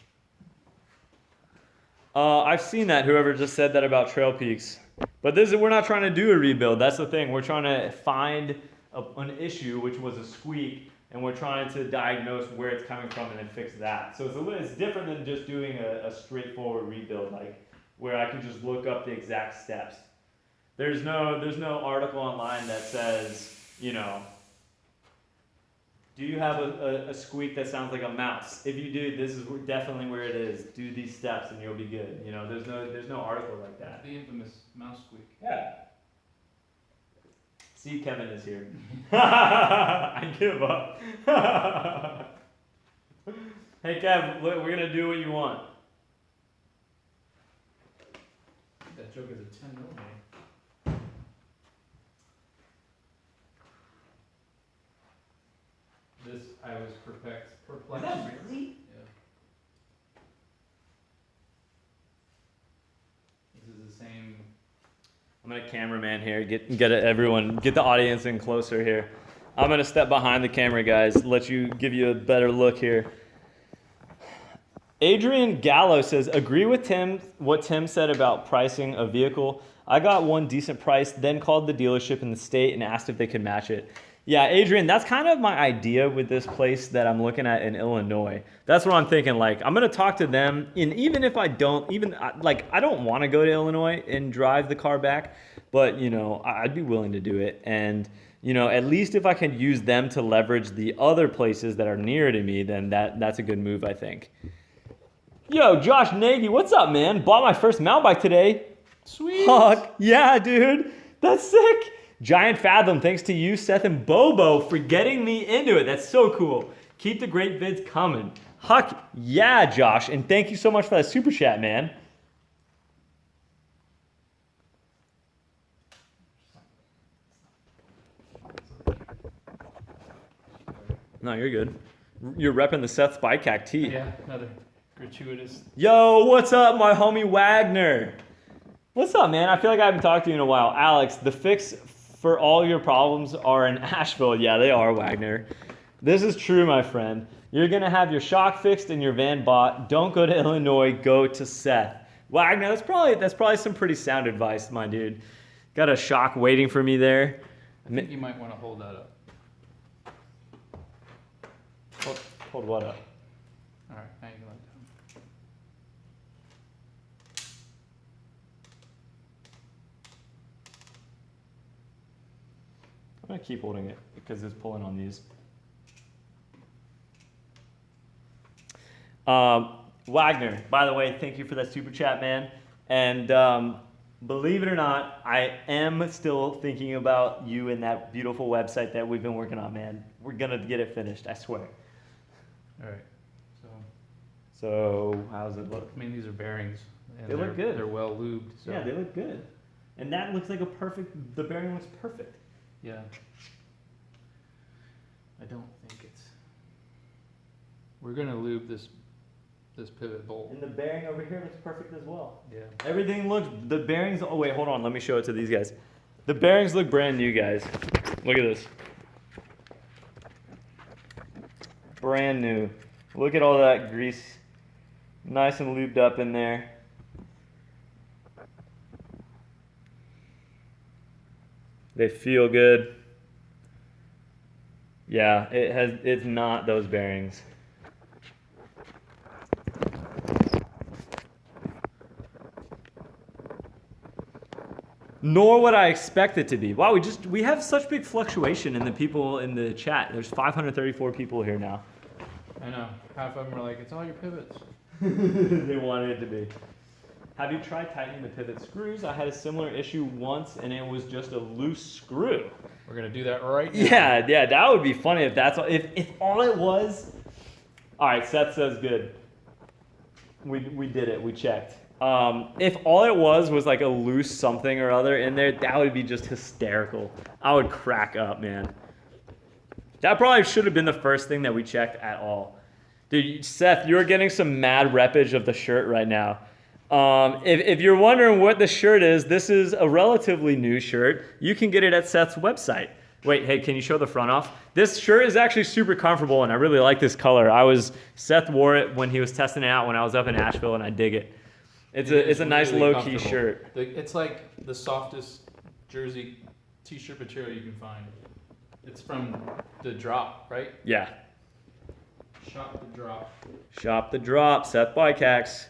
apart. I've seen that, whoever just said that about Trail Peaks. But we're not trying to do a rebuild. That's the thing. We're trying to find an issue, which was a squeak, and we're trying to diagnose where it's coming from and then fix that. So it's different than just doing a straightforward rebuild, like where I can just look up the exact steps. There's no article online that says, do you have a squeak that sounds like a mouse? If you do, this is definitely where it is. Do these steps and you'll be good. There's no article like that. The infamous mouse squeak. Yeah. See, Kevin is here. I give up. Hey, Kev, look, we're gonna do what you want. That joke is a 10 millimeter. This I was perplexed. Really? Yeah. This is the same. I'm gonna cameraman here. Get the audience in closer here. I'm gonna step behind the camera, guys. Give you a better look here. Adrian Gallo says, agree with what Tim said about pricing a vehicle. I got one decent price, then called the dealership in the state and asked if they could match it. Yeah, Adrian, that's kind of my idea with this place that I'm looking at in Illinois. That's what I'm thinking. Like, I'm gonna talk to them, and even if I don't, I don't want to go to Illinois and drive the car back, but I'd be willing to do it. And at least if I can use them to leverage the other places that are near to me, then that's a good move, I think. Yo, Josh Nagy, what's up, man? Bought my first mountain bike today. Sweet. Fuck yeah, dude. That's sick. Giant Fathom, thanks to you, Seth, and Bobo for getting me into it. That's so cool. Keep the great vids coming. Huck, yeah, Josh. And thank you so much for that super chat, man. No, you're good. You're repping the Seth's Bike Hack tee. Yeah, another gratuitous. Yo, what's up, my homie Wagner? What's up, man? I feel like I haven't talked to you in a while. Alex, the fix for all your problems are in Asheville. Yeah, they are, Wagner. This is true, my friend. You're going to have your shock fixed and your van bought. Don't go to Illinois. Go to Seth. Wagner, that's probably some pretty sound advice, my dude. Got a shock waiting for me there. I think you might want to hold that up. Hold what up? All right, now you can let it down. I'm going to keep holding it because it's pulling on these. Wagner, by the way, thank you for that super chat, man. And believe it or not, I am still thinking about you and that beautiful website that we've been working on, man. We're going to get it finished, I swear. All right. So how does it look? I mean, these are bearings. And They look good. They're well lubed. So. Yeah, they look good. And that looks like the bearing looks perfect. Yeah. I don't think it's. We're gonna lube this pivot bolt. And the bearing over here looks perfect as well. Yeah. Everything looks, the bearings, oh wait, hold on, let me show it to these guys. The bearings look brand new, guys. Look at this. Brand new. Look at all that grease. Nice and lubed up in there. They feel good. Yeah, it's not those bearings. Nor would I expect it to be. Wow, we have such big fluctuation in the people in the chat. There's 534 people here now. I know. Half of them are like, it's all your pivots. They wanted it to be. Have you tried tightening the pivot screws? I had a similar issue once, and it was just a loose screw. We're gonna do that right now. Yeah, that would be funny if that's all, if all it was. All right, Seth says good. We did it. We checked. If all it was like a loose something or other in there, that would be just hysterical. I would crack up, man. That probably should have been the first thing that we checked at all. Dude, Seth, you're getting some mad reppage of the shirt right now. If you're wondering what the shirt is, this is a relatively new shirt. You can get it at Seth's website. Wait, hey, can you show the front off? This shirt is actually super comfortable, and I really like this color. Seth wore it when he was testing it out when I was up in Asheville, and I dig it. It's a nice really low-key shirt. It's like the softest jersey t-shirt material you can find. It's from the Drop, right? Yeah. Shop the Drop. Shop the Drop, Seth Bike Hacks.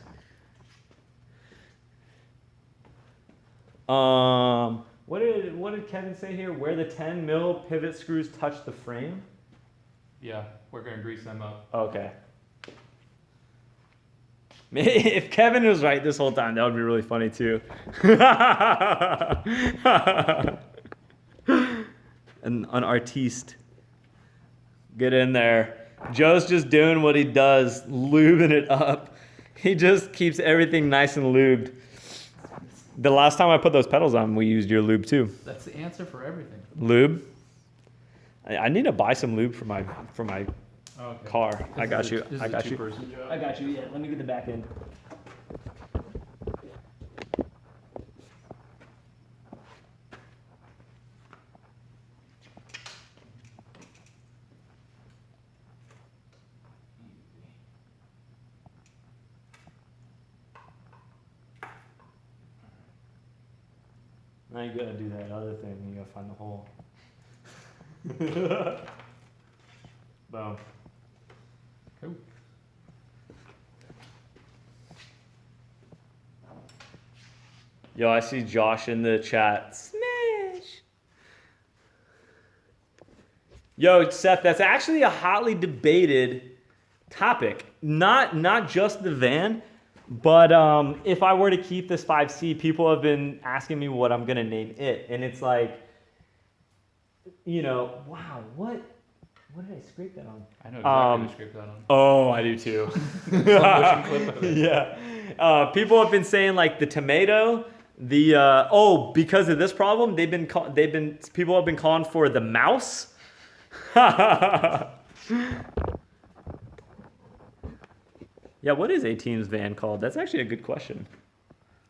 What did Kevin say here? Where the 10 mil pivot screws touch the frame? Yeah, we're gonna grease them up. Okay. If Kevin was right this whole time, that would be really funny too. An artiste. Get in there. Joe's just doing what he does, lubing it up. He just keeps everything nice and lubed. The last time I put those pedals on, we used your lube too. That's the answer for everything. Lube? I need to buy some lube for my Okay. car. I got you. This I is got a you. two-person job. I got you. Yeah, let me get the back end. Now you gotta do that other thing. You gotta find the hole. Boom. Cool. Yo, I see Josh in the chat. Smash. Yo, Seth, that's actually a hotly debated topic. Not just the van, but if I were to keep this 5C, people have been asking me what I'm gonna name it, and it's like, wow, what did I scrape that on? I know exactly what scrape that on. Oh, I do too. Slow motion clip of it. Yeah. People have been saying like the tomato, because of this problem, people have been calling for the mouse. Yeah, what is A-Team's van called? That's actually a good question.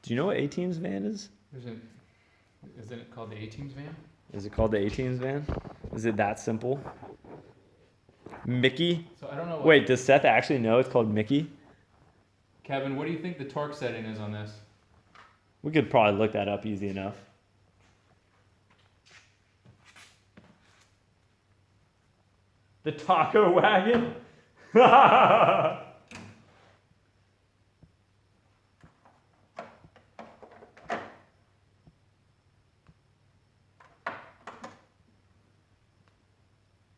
Do you know what A-Team's van is? Isn't it called the A-Team's van? Is it called the A-Team's van? Is it that simple? Mickey? So I don't know. Wait, does Seth actually know it's called Mickey? Kevin, what do you think the torque setting is on this? We could probably look that up easy enough. The taco wagon?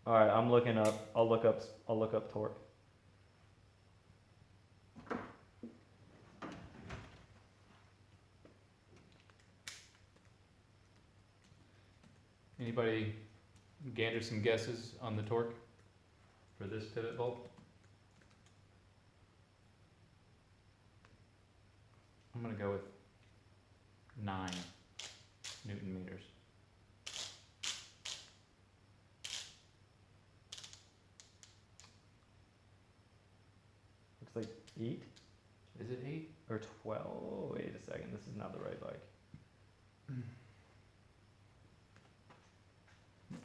All right, I'm looking up. I'll look up torque. Anybody gander some guesses on the torque for this pivot bolt? I'm gonna go with 9 Newton meters. Looks like 8 Is it 8? or 12. Oh, wait a second. This is not the right bike.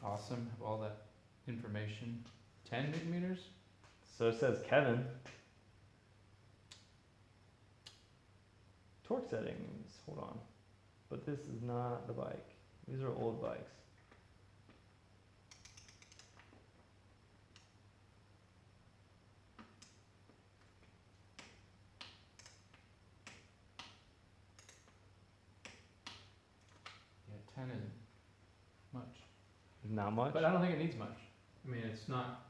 Awesome. Have all that information. 10 Newton meters? So it says Kevin. Torque settings. Hold on. But this is not the bike. These are old bikes. Yeah, 10 isn't much. Not much. But I don't think it needs much. I mean, it's not.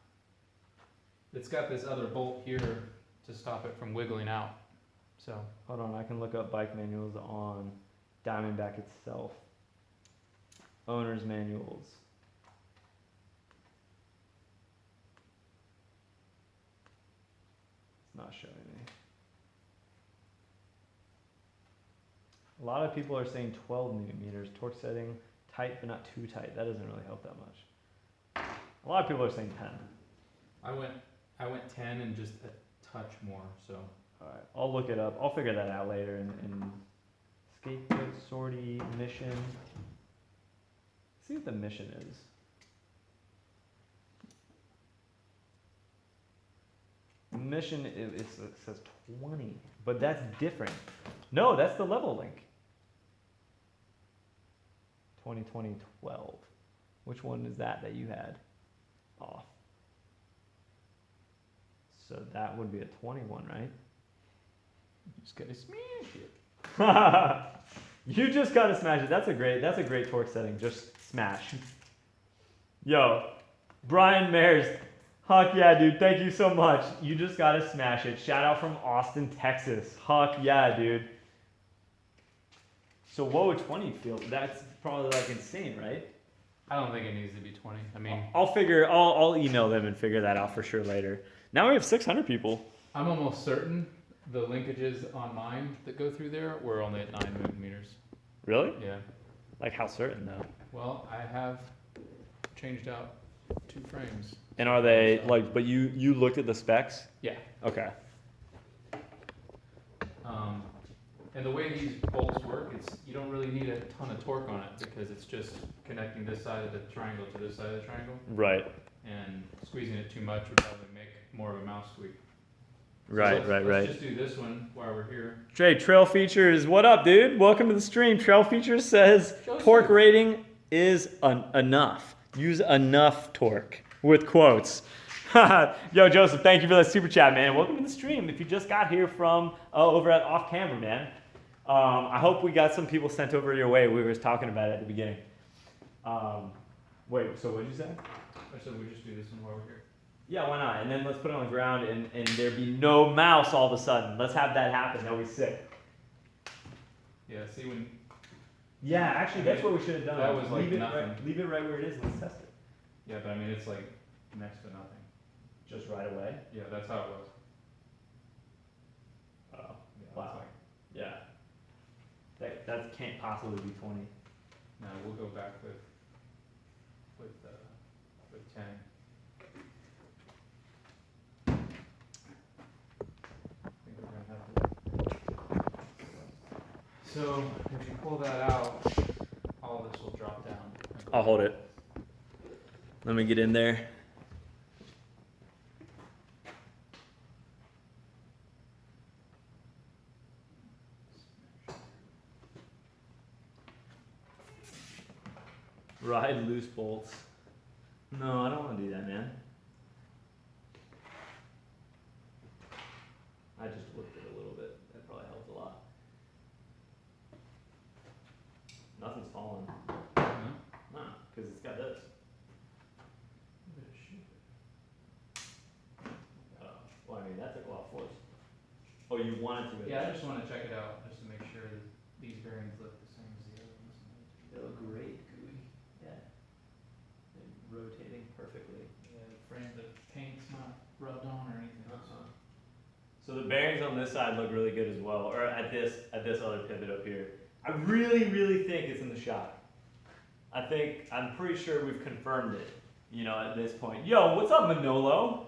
It's got this other bolt here to stop it from wiggling out. So. Hold on, I can look up bike manuals on Diamondback itself. Owner's manuals. It's not showing me. A lot of people are saying 12 Newton meters. Torque setting, tight but not too tight. That doesn't really help that much. A lot of people are saying 10. I went 10 and just a touch more, so. Alright, I'll look it up. I'll figure that out later in scapegoat, sortie, mission. See what the mission is. Mission, it says 20, but that's different. No, that's the level link. 2020, 12. Which one is that you had off? So that would be a 21, right? You just gotta smash it. You just gotta smash it. That's a great torque setting. Just smash. Yo, Brian Mayers, huck yeah, dude. Thank you so much. You just gotta smash it. Shout out from Austin, Texas. Huck yeah, dude. So what would 20 feel? That's probably like insane, right? I don't think it needs to be 20. I mean, I'll email them and figure that out for sure later. Now we have 600 people. I'm almost certain the linkages on mine that go through there were only at 9 Newton meters. Really? Yeah. Like how certain though? Well, I have changed out 2 frames. And are they like? But you looked at the specs? Yeah. Okay. And the way these bolts work, you don't really need a ton of torque on it because it's just connecting this side of the triangle to this side of the triangle. Right. And squeezing it too much would probably make more of a mouse squeak. Right, So let's just do this one while we're here. Trey, Trail Features, what up, dude? Welcome to the stream. Trail Features says Joseph. torque rating is enough. Use enough torque with quotes. Yo, Joseph, thank you for that super chat, man. Welcome to the stream. If you just got here from over at Off Camera, man. I hope we got some people sent over your way. We were just talking about it at the beginning. Wait, so what did you say? I said we just do this one while we're here. Yeah, why not? And then let's put it on the ground and there be no mouse all of a sudden. Let's have that happen. That'll be sick. Yeah, see when... Yeah, actually, that's what we should have done. That was like leave it nothing. Leave it right where it is and let's test it. Yeah, but I mean, it's like next to nothing. Just right away? Yeah, that's how it was. Oh, Yeah, wow. it's like, Yeah. That can't possibly be 20. no, we'll go back with 10. I think we're gonna have to. So if you pull that out, all this will drop down. I'll hold it. Let me get in there. Ride loose bolts. No, I don't want to do that, man. I just whipped it a little bit. That probably helps a lot. Nothing's falling. No? No, because it's got this. Oh, well, I mean, that took a lot of force. Oh, you wanted to? Yeah, I just want to check it out just to make sure that these bearings look the same as the other ones. They look great, gooey. Yeah. They're rotating perfectly. Yeah, the paint's not rubbed on or anything. So the bearings on this side look really good as well, or at this other pivot up here. I really, really think it's in the shop. I'm pretty sure we've confirmed it, at this point. Yo, what's up, Manolo?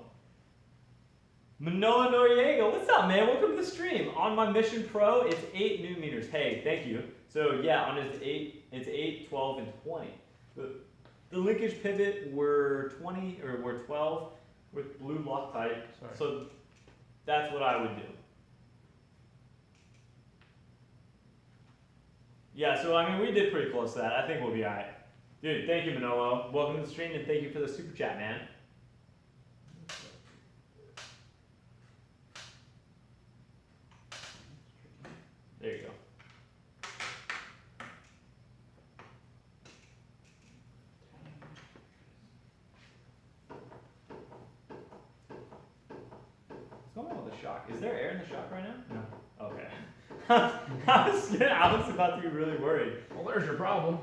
Manolo Noriega, what's up, man? Welcome to the stream. On my Mission Pro, it's 8 new meters. Hey, thank you. So yeah, on it's 8, 12, and 20. The linkage pivot were 20, or were 12 with blue Loctite. Sorry. So that's what I would do. Yeah, so I mean, we did pretty close to that. I think we'll be alright. Dude, thank you, Manolo. Welcome to the stream, and thank you for the super chat, man. There you go. What's going on with the shock? Is there air in the shock right now? No. Okay. I was about to be really worried. Well, there's your problem.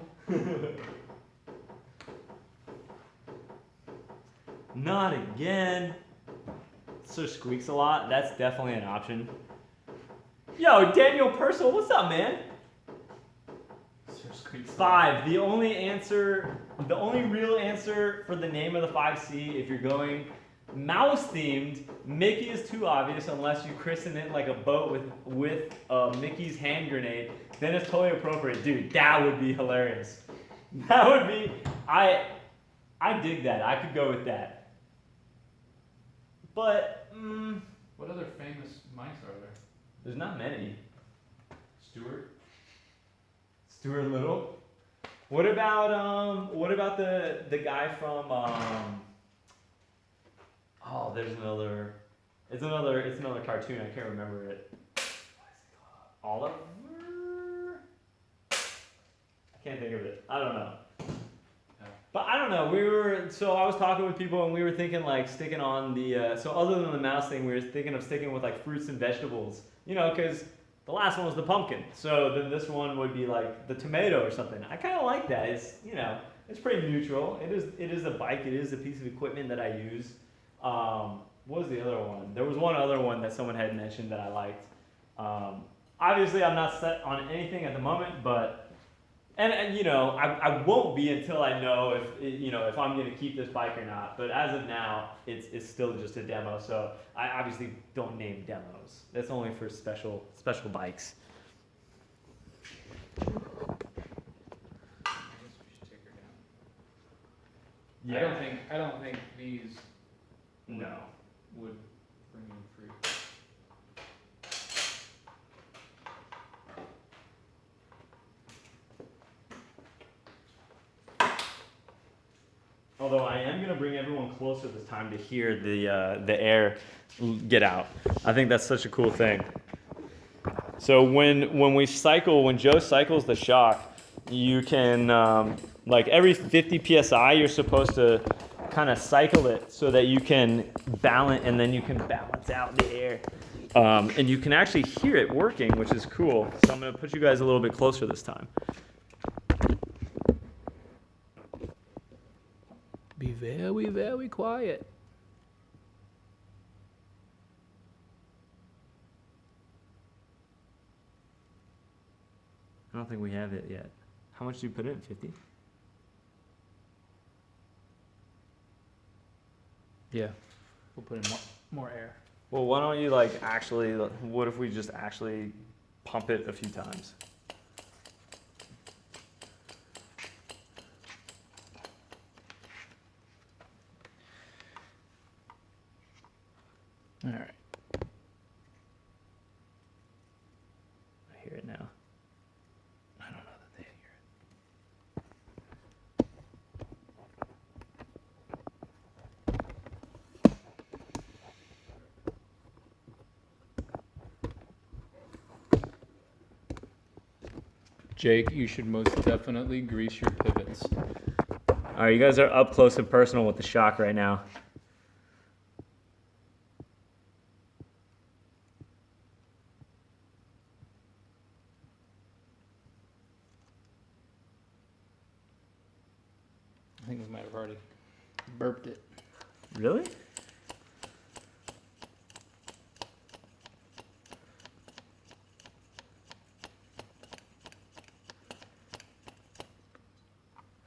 Not again. So squeaks a lot. That's definitely an option. Yo, Daniel Purcell, what's up, man? Sir Squeak. 5. The only real answer for the name of the 5C, if you're going mouse themed, Mickey is too obvious unless you christen it like a boat with Mickey's hand grenade. Then it's totally appropriate, dude. That would be hilarious. That would be. I dig that. I could go with that. But What other famous mice are there? there's not many. Stuart? Stuart Little. What about the guy from oh, there's another. It's another cartoon. I can't remember it. What is it called? Oliver. I can't think of it. I don't know. But I don't know. I was talking with people and we were thinking like sticking on the. So other than the mouse thing, we were thinking of sticking with like fruits and vegetables. Because the last one was the pumpkin. So then this one would be like the tomato or something. I kind of like that. It's it's pretty neutral. It is a bike. It is a piece of equipment that I use. What was the other one? There was one other one that someone had mentioned that I liked. Obviously, I'm not set on anything at the moment, but I won't be until I know if I'm going to keep this bike or not. But as of now, it's still just a demo. So I obviously don't name demos. That's only for special bikes. I guess we should take her down. Yeah. I don't think these No. would bring you free. Although I am gonna bring everyone closer this time to hear the air get out. I think that's such a cool thing. So when Joe cycles the shock, you can like every 50 psi, you're supposed to kind of cycle it so that you can balance, and then you can balance out the air, and you can actually hear it working, which is cool. So I'm gonna put you guys a little bit closer this time. Be very, very quiet. I don't think we have it yet. How much do you put in? 50? Yeah, we'll put in more air. Well, why don't you like actually, what if we just actually pump it a few times? All right. I hear it now. I don't know that they hear it. Jake, you should most definitely grease your pivots. All right, you guys are up close and personal with the shock right now. I think we might have already burped it. Really?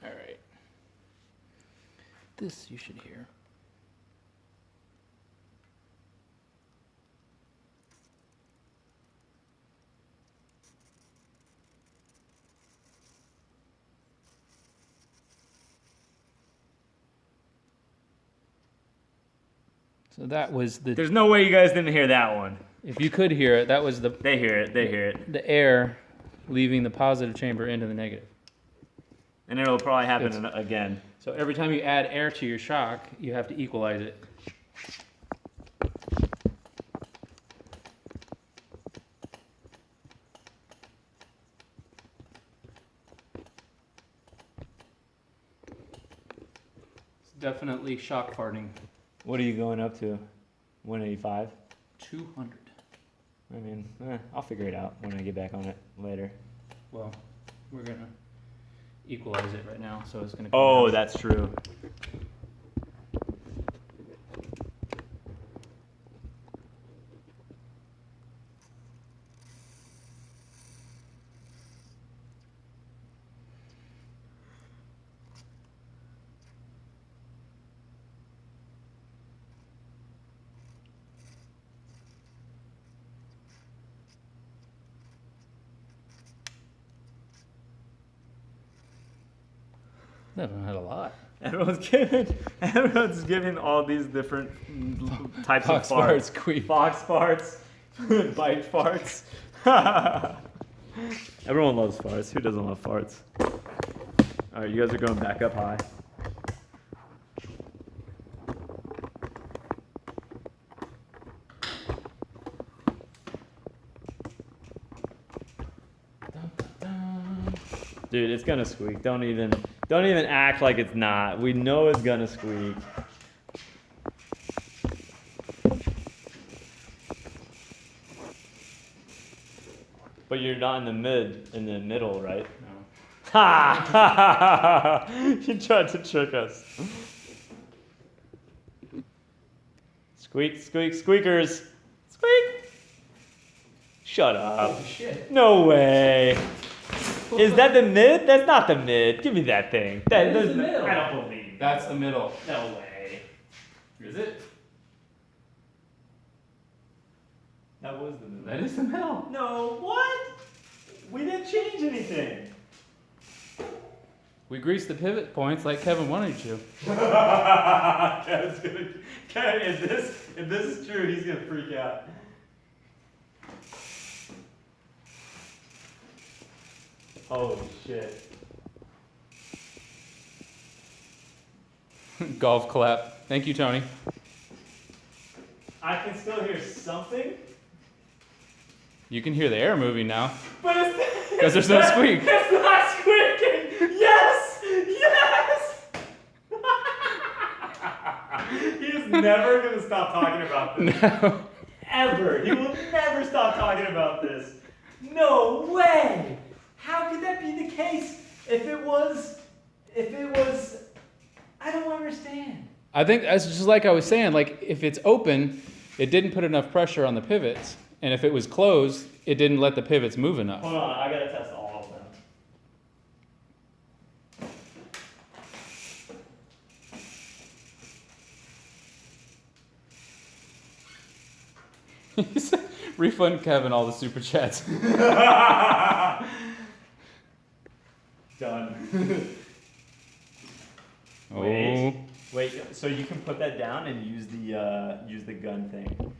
All right. This you should hear. So that was the. There's no way you guys didn't hear that one. If you could hear it, that was the. They hear it. They hear it. The air leaving the positive chamber into the negative. And it'll probably happen again. So every time you add air to your shock, you have to equalize it. It's definitely shock farting. What are you going up to? 185? 200. I mean, I'll figure it out when I get back on it later. Well, we're gonna equalize it right now, so it's gonna. Oh, that's true. That one had a lot. Everyone's giving all these different types Fox of farts. farts, squeak. Fox farts, bite farts. Everyone loves farts. Who doesn't love farts? All right, you guys are going back up high. Dude, it's gonna squeak. Don't even act like it's not. We know it's gonna squeak. But you're not in the middle, right? No. Ha! Ha ha! You tried to trick us. Squeak, squeak, squeakers. Squeak! Shut up. Oh shit. No way. Is that the mid? That's not the mid. Give me that thing. That is the middle. I don't believe That's the middle. No way. Is it? That was the middle. That is the middle. No, what? We didn't change anything. We greased the pivot points like Kevin wanted you to. Kevin's gonna. Kevin, if this is true, he's gonna freak out. Holy shit. Golf clap. Thank you, Tony. I can still hear something. You can hear the air moving now. But it's 'Cause there's no squeak. It's not squeaking. Yes! Yes! He's never gonna stop talking about this. No. Ever. He will never stop talking about this. No way! How could that be the case if it was I don't understand. I think that's just like I was saying, like if it's open, it didn't put enough pressure on the pivots. And if it was closed, it didn't let the pivots move enough. Hold on, I gotta test all of them. Refund Kevin all the super chats. Done. Oh. Wait, so you can put that down and use the gun thing.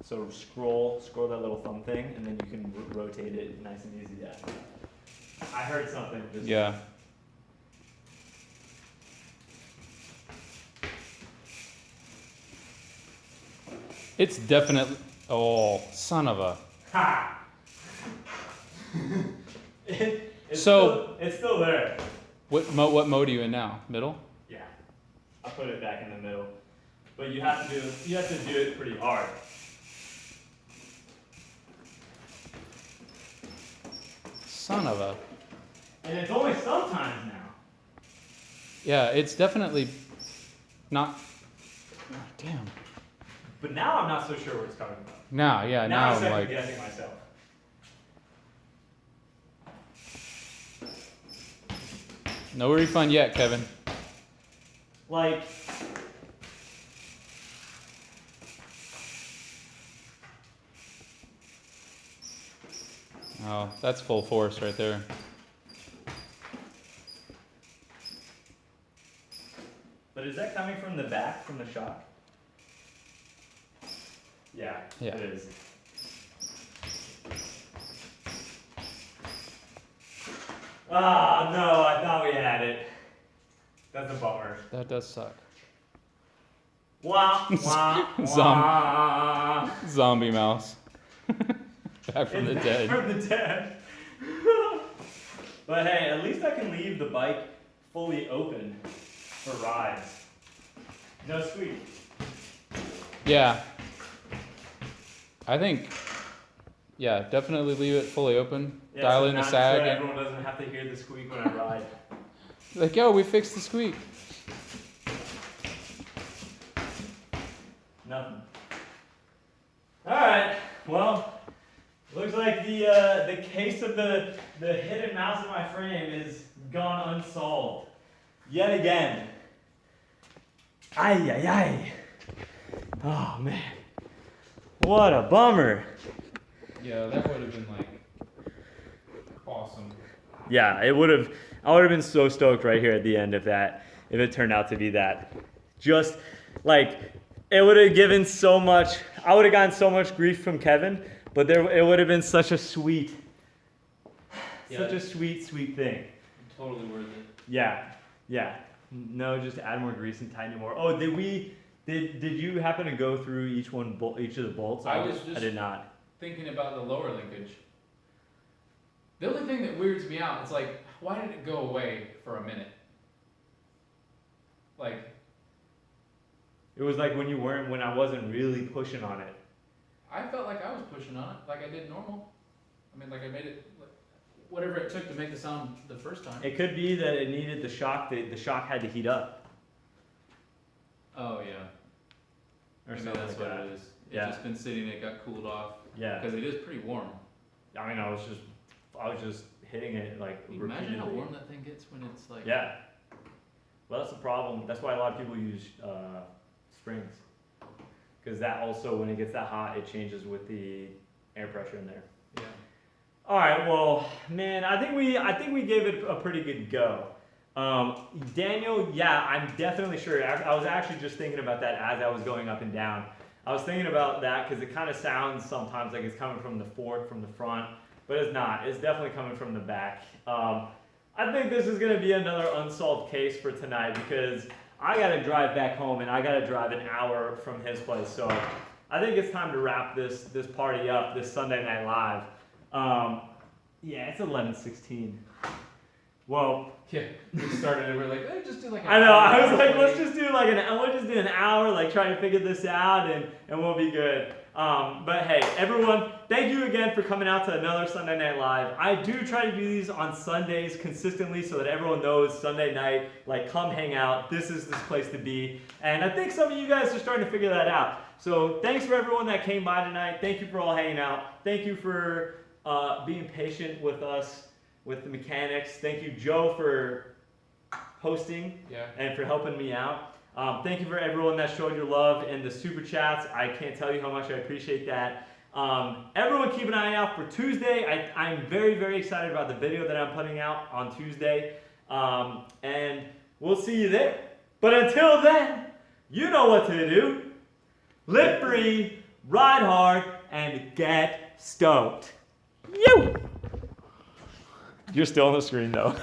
So scroll that little thumb thing, and then you can rotate it nice and easy. Yeah. I heard something. Just Yeah. It's definitely. Oh, son of a. Ha! It's still there. What mode are you in now? Middle? Yeah. I put it back in the middle. But you have to do it pretty hard. Son of a. And it's only sometimes now. Yeah, it's definitely not. Oh, damn. But now I'm not so sure what it's talking about. Now, yeah, now I'm I'm like. guessing myself. No refund yet, Kevin. Like, Oh, that's full force right there. but is that coming from the back, from the shock? Yeah, Yeah. it is. Ah, no, I thought we had it. That's a bummer. That does suck. Wah, wah, wah. Zombie mouse. Back from the It's dead. From the dead. But hey, at least I can leave the bike fully open for rides. No squeak. Yeah. I think, yeah, definitely leave it fully open. Yeah, Dial so in the now- sag. So And, everyone doesn't have to hear the squeak when I ride. like, yo, we fixed the squeak. Nothing. Alright, well, looks like the case of the hidden mouse in my frame is gone unsolved. Yet again. Ay, ay, ay. Oh, man. What a bummer. Yeah, that would have been like awesome. Yeah, I would have been so stoked right here at the end if it turned out to be that. Just like it would have given so much. I would have gotten so much grief from Kevin, but it would have been such a sweet sweet thing. Totally worth it. Yeah. No, just add more grease and tighten it more. Oh, did you happen to go through each of the bolts? I was just I did not. thinking about the lower linkage. The only thing that weirds me out is like, why did it go away for a minute? Like, It was like when I wasn't really pushing on it. I felt like I was pushing on it, like I did normal. I mean, like I made it, like, whatever it took to make the sound the first time. It could be that it needed the shock. The shock had to heat up, Oh yeah, or maybe something that's like what that. it is. It's Yeah. just been sitting, it got cooled off, Yeah. because it is pretty warm. I mean, I was just hitting it like Imagine repeatedly. how warm that thing gets when it's like. Yeah. Well, that's the problem. That's why a lot of people use springs, because that also, when it gets that hot, it changes with the air pressure in there. Yeah. All right. Well, man, I think we gave it a pretty good go. Daniel, yeah, I'm definitely sure. I was actually just thinking about that as I was going up and down. I was thinking about that because it kind of sounds sometimes like it's coming from the fork, from the front, but it's not. It's definitely coming from the back. I think this is going to be another unsolved case for tonight because I gotta drive back home, and I gotta drive an hour from his place. So I think it's time to wrap this party up, this Sunday Night Live. Yeah, it's 11:16. Well, Yeah, we started and we're like, just do like. I know. I was like, let's just do an hour, like trying to figure this out, and we'll be good. But hey, everyone, thank you again for coming out to another Sunday Night Live. I do try to do these on Sundays consistently so that everyone knows Sunday night, like, come hang out. This is this place to be. And I think some of you guys are starting to figure that out. So thanks for everyone that came by tonight. Thank you for all hanging out. Thank you for being patient with us, with the mechanics. Thank you, Joe, for hosting and for helping me out. Thank you for everyone that showed your love in the super chats. I can't tell you how much I appreciate that. Everyone keep an eye out for Tuesday. I'm very, very excited about the video that I'm putting out on Tuesday. And we'll see you there. But until then, you know what to do. Live free, ride hard, and get stoked. You! You're still on the screen though.